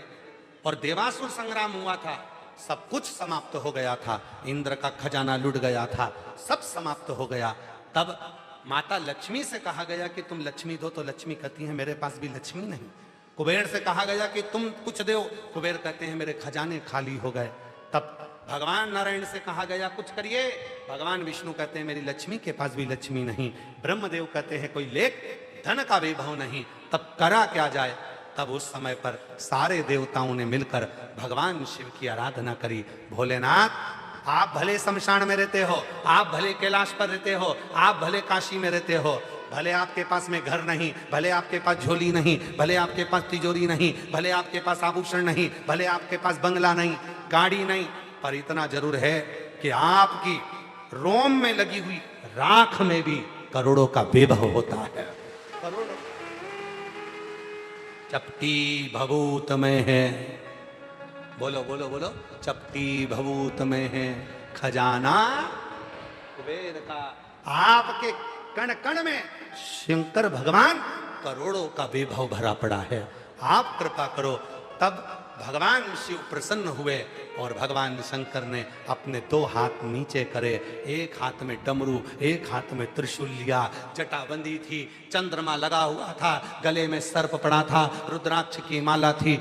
A: और देवासुर संग्राम हुआ था, सब कुछ समाप्त हो गया था, इंद्र का खजाना लुट गया था, सब समाप्त हो गया। तब माता लक्ष्मी से कहा गया कि तुम लक्ष्मी दो, तो लक्ष्मी कहती है मेरे पास भी लक्ष्मी नहीं। कुबेर से कहा गया कि तुम कुछ दो, कुबेर कहते हैं मेरे खजाने खाली हो गए। तब भगवान नारायण से कहा गया कुछ करिए, भगवान विष्णु कहते हैं मेरी लक्ष्मी के पास भी लक्ष्मी नहीं। ब्रह्मदेव कहते हैं कोई लेख धन का वैभव नहीं। तब करा क्या जाए? तब उस समय पर सारे देवताओं ने मिलकर भगवान शिव की आराधना करी। भोलेनाथ, आप भले शमशान में रहते हो, आप भले कैलाश पर रहते हो, आप भले काशी में रहते हो, भले आपके पास में घर नहीं, भले आपके पास झोली नहीं, भले आपके पास तिजोरी नहीं, भले आपके पास आभूषण नहीं, भले आपके पास बंगला नहीं, गाड़ी नहीं, पर इतना जरूर है कि आपकी रोम में लगी हुई राख में भी करोड़ों का वैभव होता है। करोड़ों चपटी भभूत में है, बोलो बोलो बोलो, चपटी भभूत में है खजाना कुबेर का। आपके कण कण में शंकर भगवान करोड़ों का वैभव भरा पड़ा है। आप कृपा करो। तब भगवान शिव प्रसन्न हुए और भगवान शंकर ने अपने 2 हाथ नीचे करे, एक हाथ में डमरू, एक हाथ में त्रिशूल लिया, जटा बंदी थी, चंद्रमा लगा हुआ था, गले में सर्प पड़ा था, रुद्राक्ष की माला थी,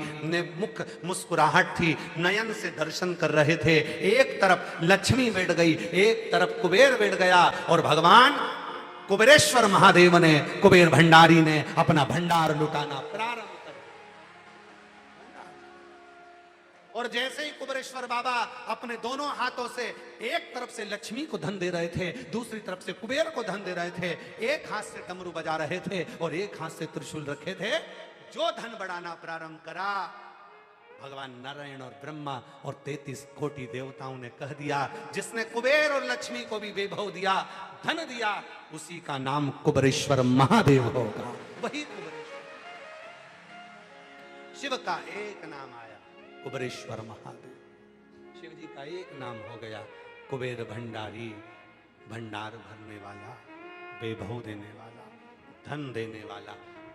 A: मुख मुस्कुराहट थी, नयन से दर्शन कर रहे थे। एक तरफ लक्ष्मी बैठ गई, एक तरफ कुबेर बैठ गया, और भगवान कुबेरेश्वर महादेव ने, कुबेर भंडारी ने अपना भंडार लुटाना प्रारंभ। और जैसे ही कुबेरेश्वर बाबा अपने दोनों हाथों से एक तरफ से लक्ष्मी को धन दे रहे थे, दूसरी तरफ से कुबेर को धन दे रहे थे, एक हाथ से डमरू बजा रहे थे और एक हाथ से त्रिशूल रखे थे, जो धन बढ़ाना प्रारंभ करा, भगवान नारायण और ब्रह्मा और 33 कोटि देवताओं ने कह दिया, जिसने कुबेर और लक्ष्मी को भी वैभव दिया, धन दिया, उसी का नाम कुबेरेश्वर महादेव होगा। वही कुबेरेश्वर। शिव का एक नाम आया, कुबेरेश्वर महादेव। शिव जी का एक नाम हो गया कुबेर भंडारी, भंडार भरने वाला, वैभव देने वाला, धन देने वाला,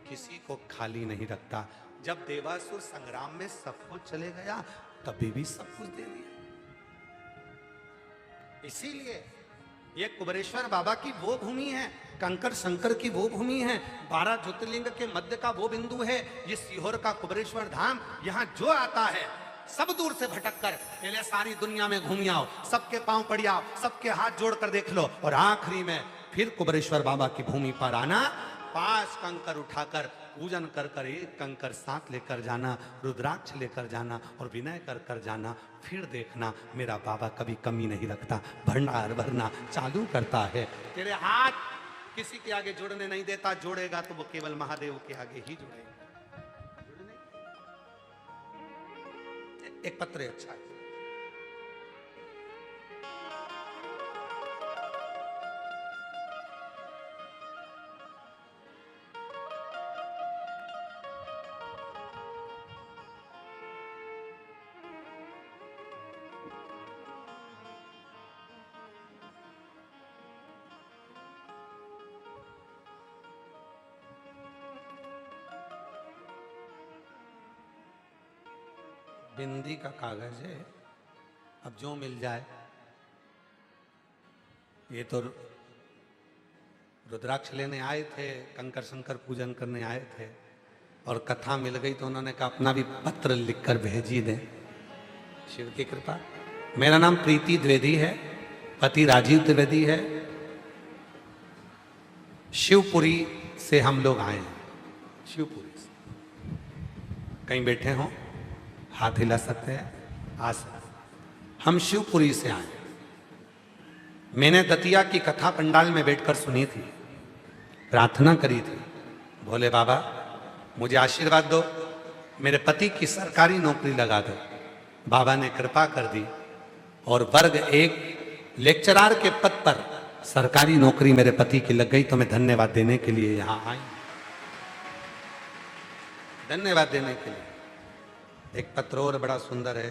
A: किसी को खाली नहीं रखता। जब देवासुर संग्राम में सब कुछ चले गया तभी भी सब कुछ दे दिया। इसीलिए ये कुबेरेश्वर बाबा की वो भूमि है, कंकर शंकर की वो भूमि है, 12 ज्योतिर्लिंग के मध्य का वो बिंदु है, ये सीहोर का कुबेरेश्वर धाम। यहाँ जो आता है सब दूर से भटक कर पहले सारी दुनिया में घूम आओ, सबके पांव पड़ आओ, सबके हाथ जोड़ कर देख लो, और आखिरी में फिर कुबेरेश्वर बाबा की भूमि पर आना, 5 कंकर उठाकर पूजन कर कर एक कंकर साथ लेकर जाना, रुद्राक्ष लेकर जाना और विनय कर कर जाना। फिर देखना मेरा बाबा कभी कमी नहीं रखता, भंडार भरना चालू करता है। तेरे हाथ किसी के आगे जोड़ने नहीं देता, जोड़ेगा तो वो केवल महादेव के आगे ही जोड़ेगा। एक पत्र अच्छा है। बिंदी का कागज है, अब जो मिल जाए। ये तो रुद्राक्ष लेने आए थे, कंकर शंकर पूजन करने आए थे, और कथा मिल गई तो उन्होंने कहा अपना भी पत्र लिखकर भेजी दें। शिव की कृपा। मेरा नाम प्रीति द्विवेदी है, पति राजीव द्विवेदी है, शिवपुरी से हम लोग आए हैं। शिवपुरी से कहीं बैठे हों, हाथ हिला सकते हैं, आ सकते। हम शिवपुरी से आए। मैंने दतिया की कथा पंडाल में बैठकर सुनी थी, प्रार्थना करी थी, भोले बाबा मुझे आशीर्वाद दो, मेरे पति की सरकारी नौकरी लगा दो। बाबा ने कृपा कर दी और वर्ग 1 लेक्चरार के पद पर सरकारी नौकरी मेरे पति की लग गई। तो मैं धन्यवाद देने के लिए यहां आई, धन्यवाद देने के लिए। एक पत्र और बड़ा सुंदर है।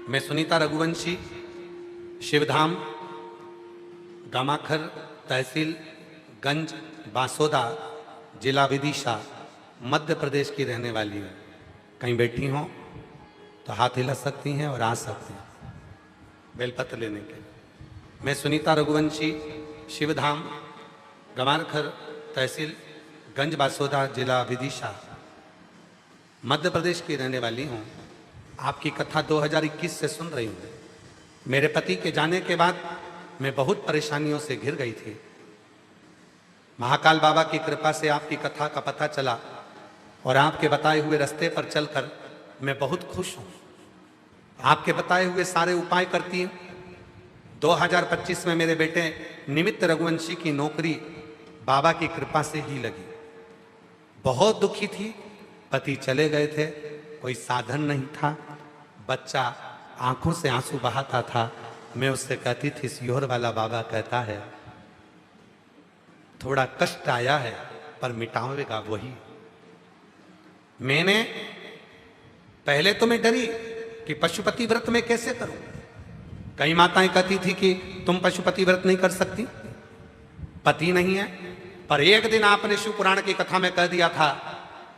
A: मैं सुनीता रघुवंशी, शिवधाम, गामाखर, तहसील गंज बासोदा, जिला विदिशा, मध्य प्रदेश की रहने वाली हूँ। कहीं बैठी हो तो हाथ हिला सकती हैं और आ सकती हैं बेलपत्र लेने के लिए। मैं सुनीता रघुवंशी, शिवधाम, गमारखर, तहसील गंज बासोदा, जिला विदिशा, मध्य प्रदेश की रहने वाली हूँ। आपकी कथा 2021 से सुन रही हूँ। मेरे पति के जाने के बाद मैं बहुत परेशानियों से घिर गई थी। महाकाल बाबा की कृपा से आपकी कथा का पता चला और आपके बताए हुए रास्ते पर चलकर मैं बहुत खुश हूँ। आपके बताए हुए सारे उपाय करती हैं। 2025 में मेरे बेटे निमित्त रघुवंशी की नौकरी बाबा की कृपा से ही लगी। बहुत दुखी थी, पति चले गए थे, कोई साधन नहीं था, बच्चा आंखों से आंसू बहाता था। मैं उससे कहती थी सीहोर वाला बाबा कहता है थोड़ा कष्ट आया है पर मिटावेगा वही। मैंने पहले तो मैं डरी कि पशुपति व्रत में कैसे करूं। कई माताएं कहती थी कि तुम पशुपति व्रत नहीं कर सकती, पति नहीं है। पर एक दिन आपने शिव पुराण की कथा में कह दिया था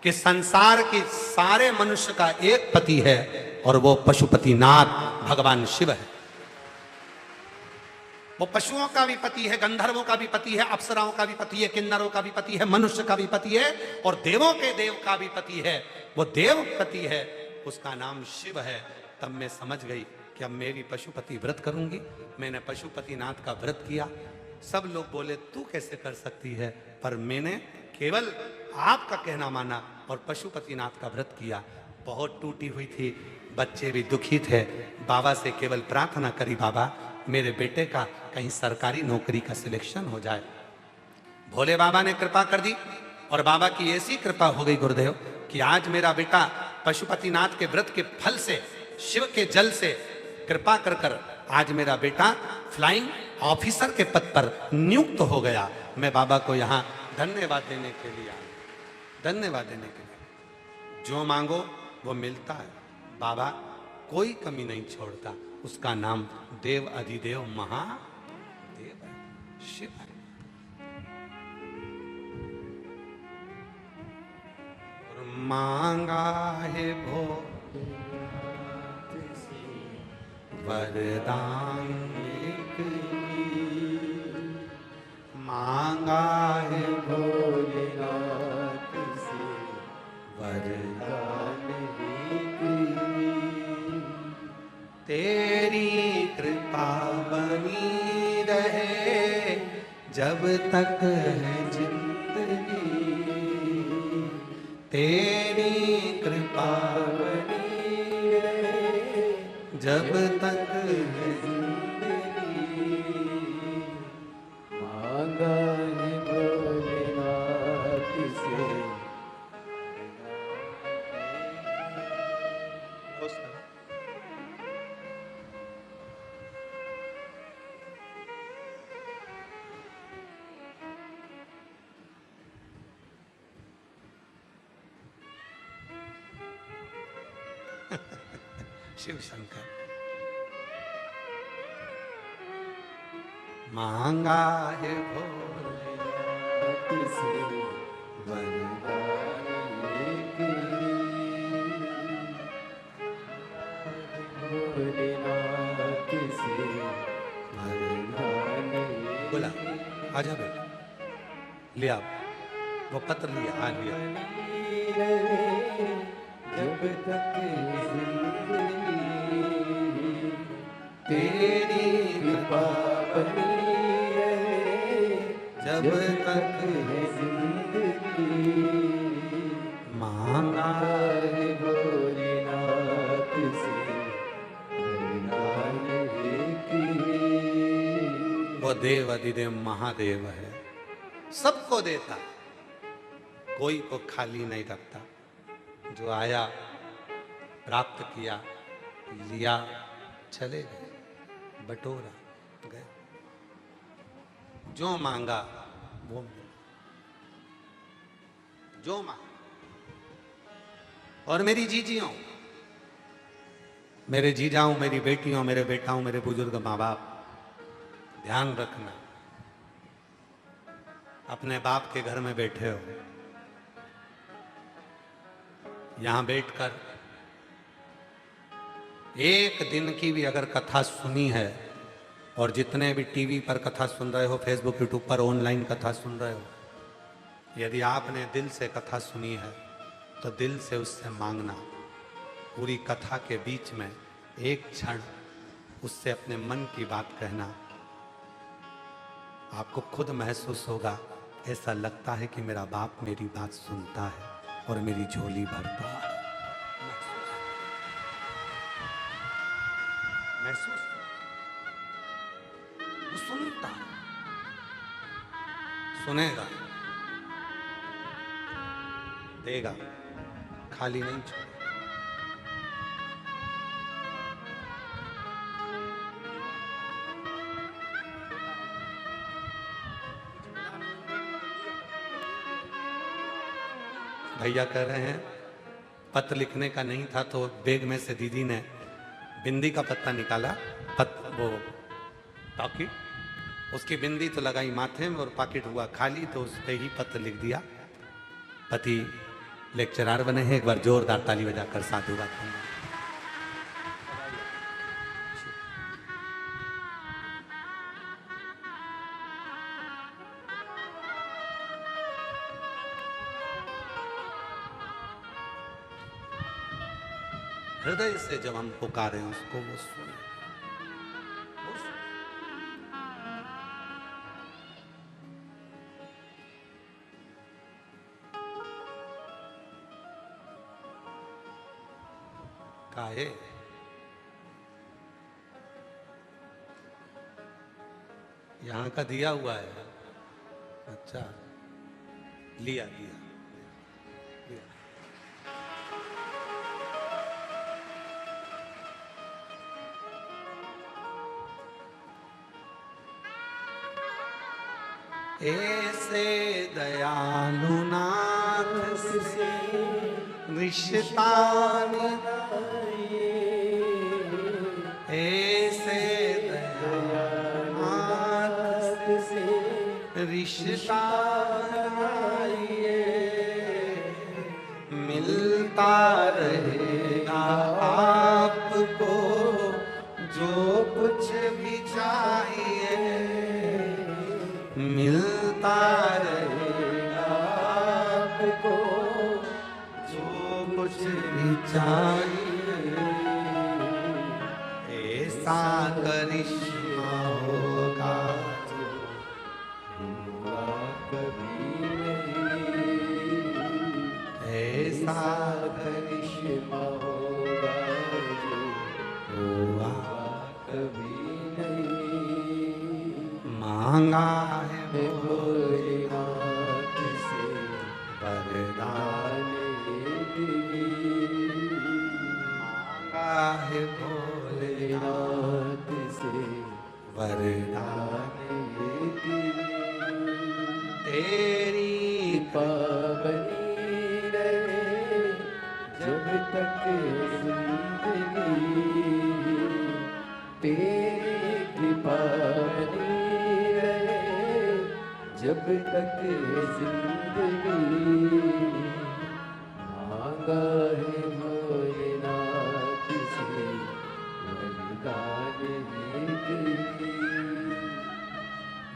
A: कि संसार के सारे मनुष्य का एक पति है और वो पशुपतिनाथ भगवान शिव है। वो पशुओं का भी पति है, गंधर्वों का भी पति है, अप्सराओं का भी पति है, किन्नरों का भी पति है, मनुष्य का भी पति है और देवों के देव का भी पति है। वो देव पति है, उसका नाम शिव है। तब मैं समझ गई कि अब मैं भी पशुपति व्रत करूंगी। मैंने पशुपतिनाथ का व्रत किया। सब लोग बोले तू कैसे कर सकती है, पर मैंने केवल आपका कहना माना और पशुपतिनाथ का व्रत किया। बहुत टूटी हुई थी, बच्चे भी दुखी थे। बाबा से केवल प्रार्थना करी, बाबा मेरे बेटे का कहीं सरकारी नौकरी का सिलेक्शन हो जाए। भोले बाबा ने कृपा कर दी और बाबा की ऐसी कृपा हो गई गुरुदेव कि आज मेरा बेटा पशुपतिनाथ के व्रत के फल से, शिव के जल से कृपा कर कर आज मेरा बेटा फ्लाइंग ऑफिसर के पद पर नियुक्त हो गया। मैं बाबा को यहाँ धन्यवाद देने के लिए आया, धन्यवाद देने के लिए। जो मांगो वो मिलता है। बाबा कोई कमी नहीं छोड़ता। उसका नाम देव अधिदेव महादेव है, शिव है। और मांगा है भो वरदान एक ही, मांगा है
B: भोलेनाथ से
A: वरदान
B: एक ही।
A: तेरी कृपा बनी रहे जब तक है जिंदगी, तेरी कृपा
B: बनी रहे
A: जब तक है
B: मांगा है भोलेनाथ से।
A: शिव शंकर मांगा है भोलेनाथ
B: से
A: वरदान
B: एक ही। भोलेनाथ से
A: वरदान। बोला आजा बेटा, लिया वो पत्र लिया, आ लिया।
B: जब तक जिंदगी
A: तेरी
B: कृपा बनी रहे
A: जब तक
B: है जिंदगी
A: मांगा
B: है भोलेनाथ से वरदान एक ही।
A: वो देव अधिदेव महादेव है, सबको देता, कोई को खाली नहीं रखता। जो आया प्राप्त किया, लिया, चले गए, बटोरा गए। जो मांगा वो मिला, जो मांगा। और मेरी जीजियों, मेरे जीजाओं, मेरी बेटियों, मेरे बेटाओं, मेरे बुजुर्ग माँ बाप, ध्यान रखना। अपने बाप के घर में बैठे हो, यहां बैठकर एक दिन की भी अगर कथा सुनी है, और जितने भी टीवी पर कथा सुन रहे हो, फेसबुक यूट्यूब पर ऑनलाइन कथा सुन रहे हो, यदि आपने दिल से कथा सुनी है तो दिल से उससे मांगना। पूरी कथा के बीच में एक क्षण उससे अपने मन की बात कहना। आपको खुद महसूस होगा, ऐसा लगता है कि मेरा बाप मेरी बात सुनता है और मेरी झोली भरता है। महसूस, वो सुनता, सुनेगा, देगा, खाली नहीं छोड़ेगा। भैया कह रहे हैं पत्र लिखने का नहीं था, तो बैग में से दीदी ने बिंदी का पत्ता निकाला, वो पॉकेट, उसकी बिंदी तो लगाई माथे में और पॉकेट हुआ खाली, तो उस पे ही पत्र लिख दिया। पति लेक्चरर बने हैं, एक बार जोरदार ताली बजाकर साधुवाद करना। हृदय से जब हम पुकारे उसको, वो सुने, वो सुने। काहे यहाँ का दिया हुआ है। अच्छा, लिया लिया लिया। ऐसे दयालु नाथ से रिश्ता ऐसे दयालु नाथ से रिश्ता मिलता रहेगा आपको जो कुछ भी चाहिए, मिलता रहेगा आपको जो कुछ भी चाहिए। ऐसा करिश्मा होगा जो
B: हुआ कभी नहीं,
A: ऐसा
B: करिश्मा होगा जो
A: हुआ
B: कभी नहीं।
A: मांगा है
B: मैं भोलेनाथ से
A: वरदान, मांगा है भोलेनाथ
B: भोलेनाथ से
A: वरदान, तेरी
B: कृपा बनी रहे जब तक जिंदगी, तेरी कृपा बनी रहे जब तक जिंदगी। मांगा है भोलेनाथ से वरदान एक।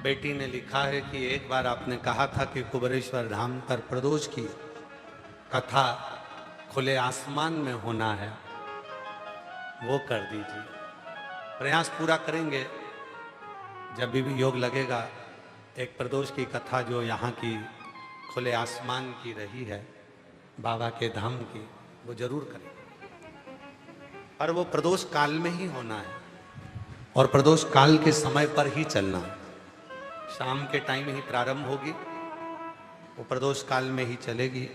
A: बेटी ने लिखा है कि एक बार आपने कहा था कि कुबेरेश्वर धाम पर प्रदोष की कथा खुले आसमान में होना है, वो कर दीजिए। प्रयास पूरा करेंगे, जब भी योग लगेगा एक प्रदोष की कथा जो यहाँ की खुले आसमान की रही है, बाबा के धाम की, वो जरूर करेंगे। और वो प्रदोष काल में ही होना है और प्रदोष काल के समय पर ही चलना है। शाम के टाइम ही प्रारंभ होगी, वो प्रदोष काल में ही चलेगी,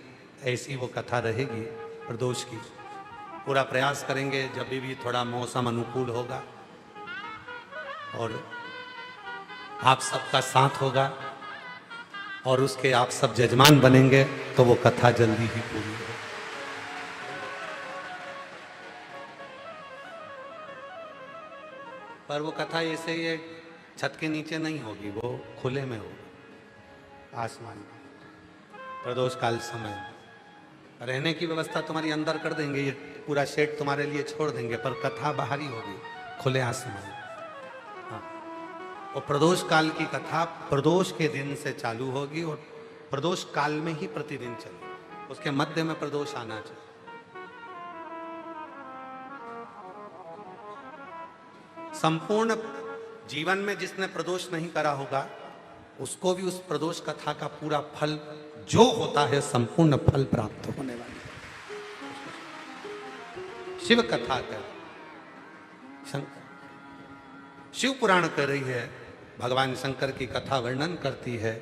A: ऐसी वो कथा रहेगी प्रदोष की। पूरा प्रयास करेंगे जब भी थोड़ा मौसम अनुकूल होगा और आप सबका साथ होगा और उसके आप सब जजमान बनेंगे तो वो कथा जल्दी ही पूरी होगी। पर वो कथा ऐसे ये छत के नीचे नहीं होगी, वो खुले में होगी, आसमान में, प्रदोष काल समय। रहने की व्यवस्था तुम्हारी अंदर कर देंगे, ये पूरा शेड तुम्हारे लिए छोड़ देंगे, पर कथा बाहरी होगी, खुले आसमान। हाँ, और प्रदोष काल की कथा प्रदोष के दिन से चालू होगी और प्रदोष काल में ही प्रतिदिन चलेगी, उसके मध्य में प्रदोष आना चाहिए। संपूर्ण जीवन में जिसने प्रदोष नहीं करा होगा उसको भी उस प्रदोष कथा का पूरा फल जो होता है, संपूर्ण फल प्राप्त होने वाला। शिव कथा कर शंकर शिव पुराण कर रही है, भगवान शंकर की कथा वर्णन करती है।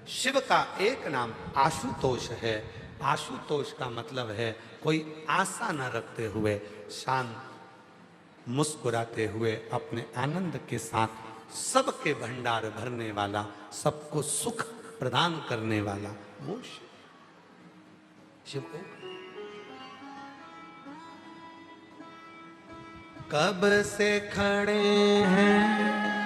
A: शिव का एक नाम आशुतोष है। आशुतोष का मतलब है कोई आशा न रखते हुए, शांत मुस्कुराते हुए, अपने आनंद के साथ सबके भंडार भरने वाला, सबको सुख प्रदान करने वाला, वो शिव को। कब से खड़े हैं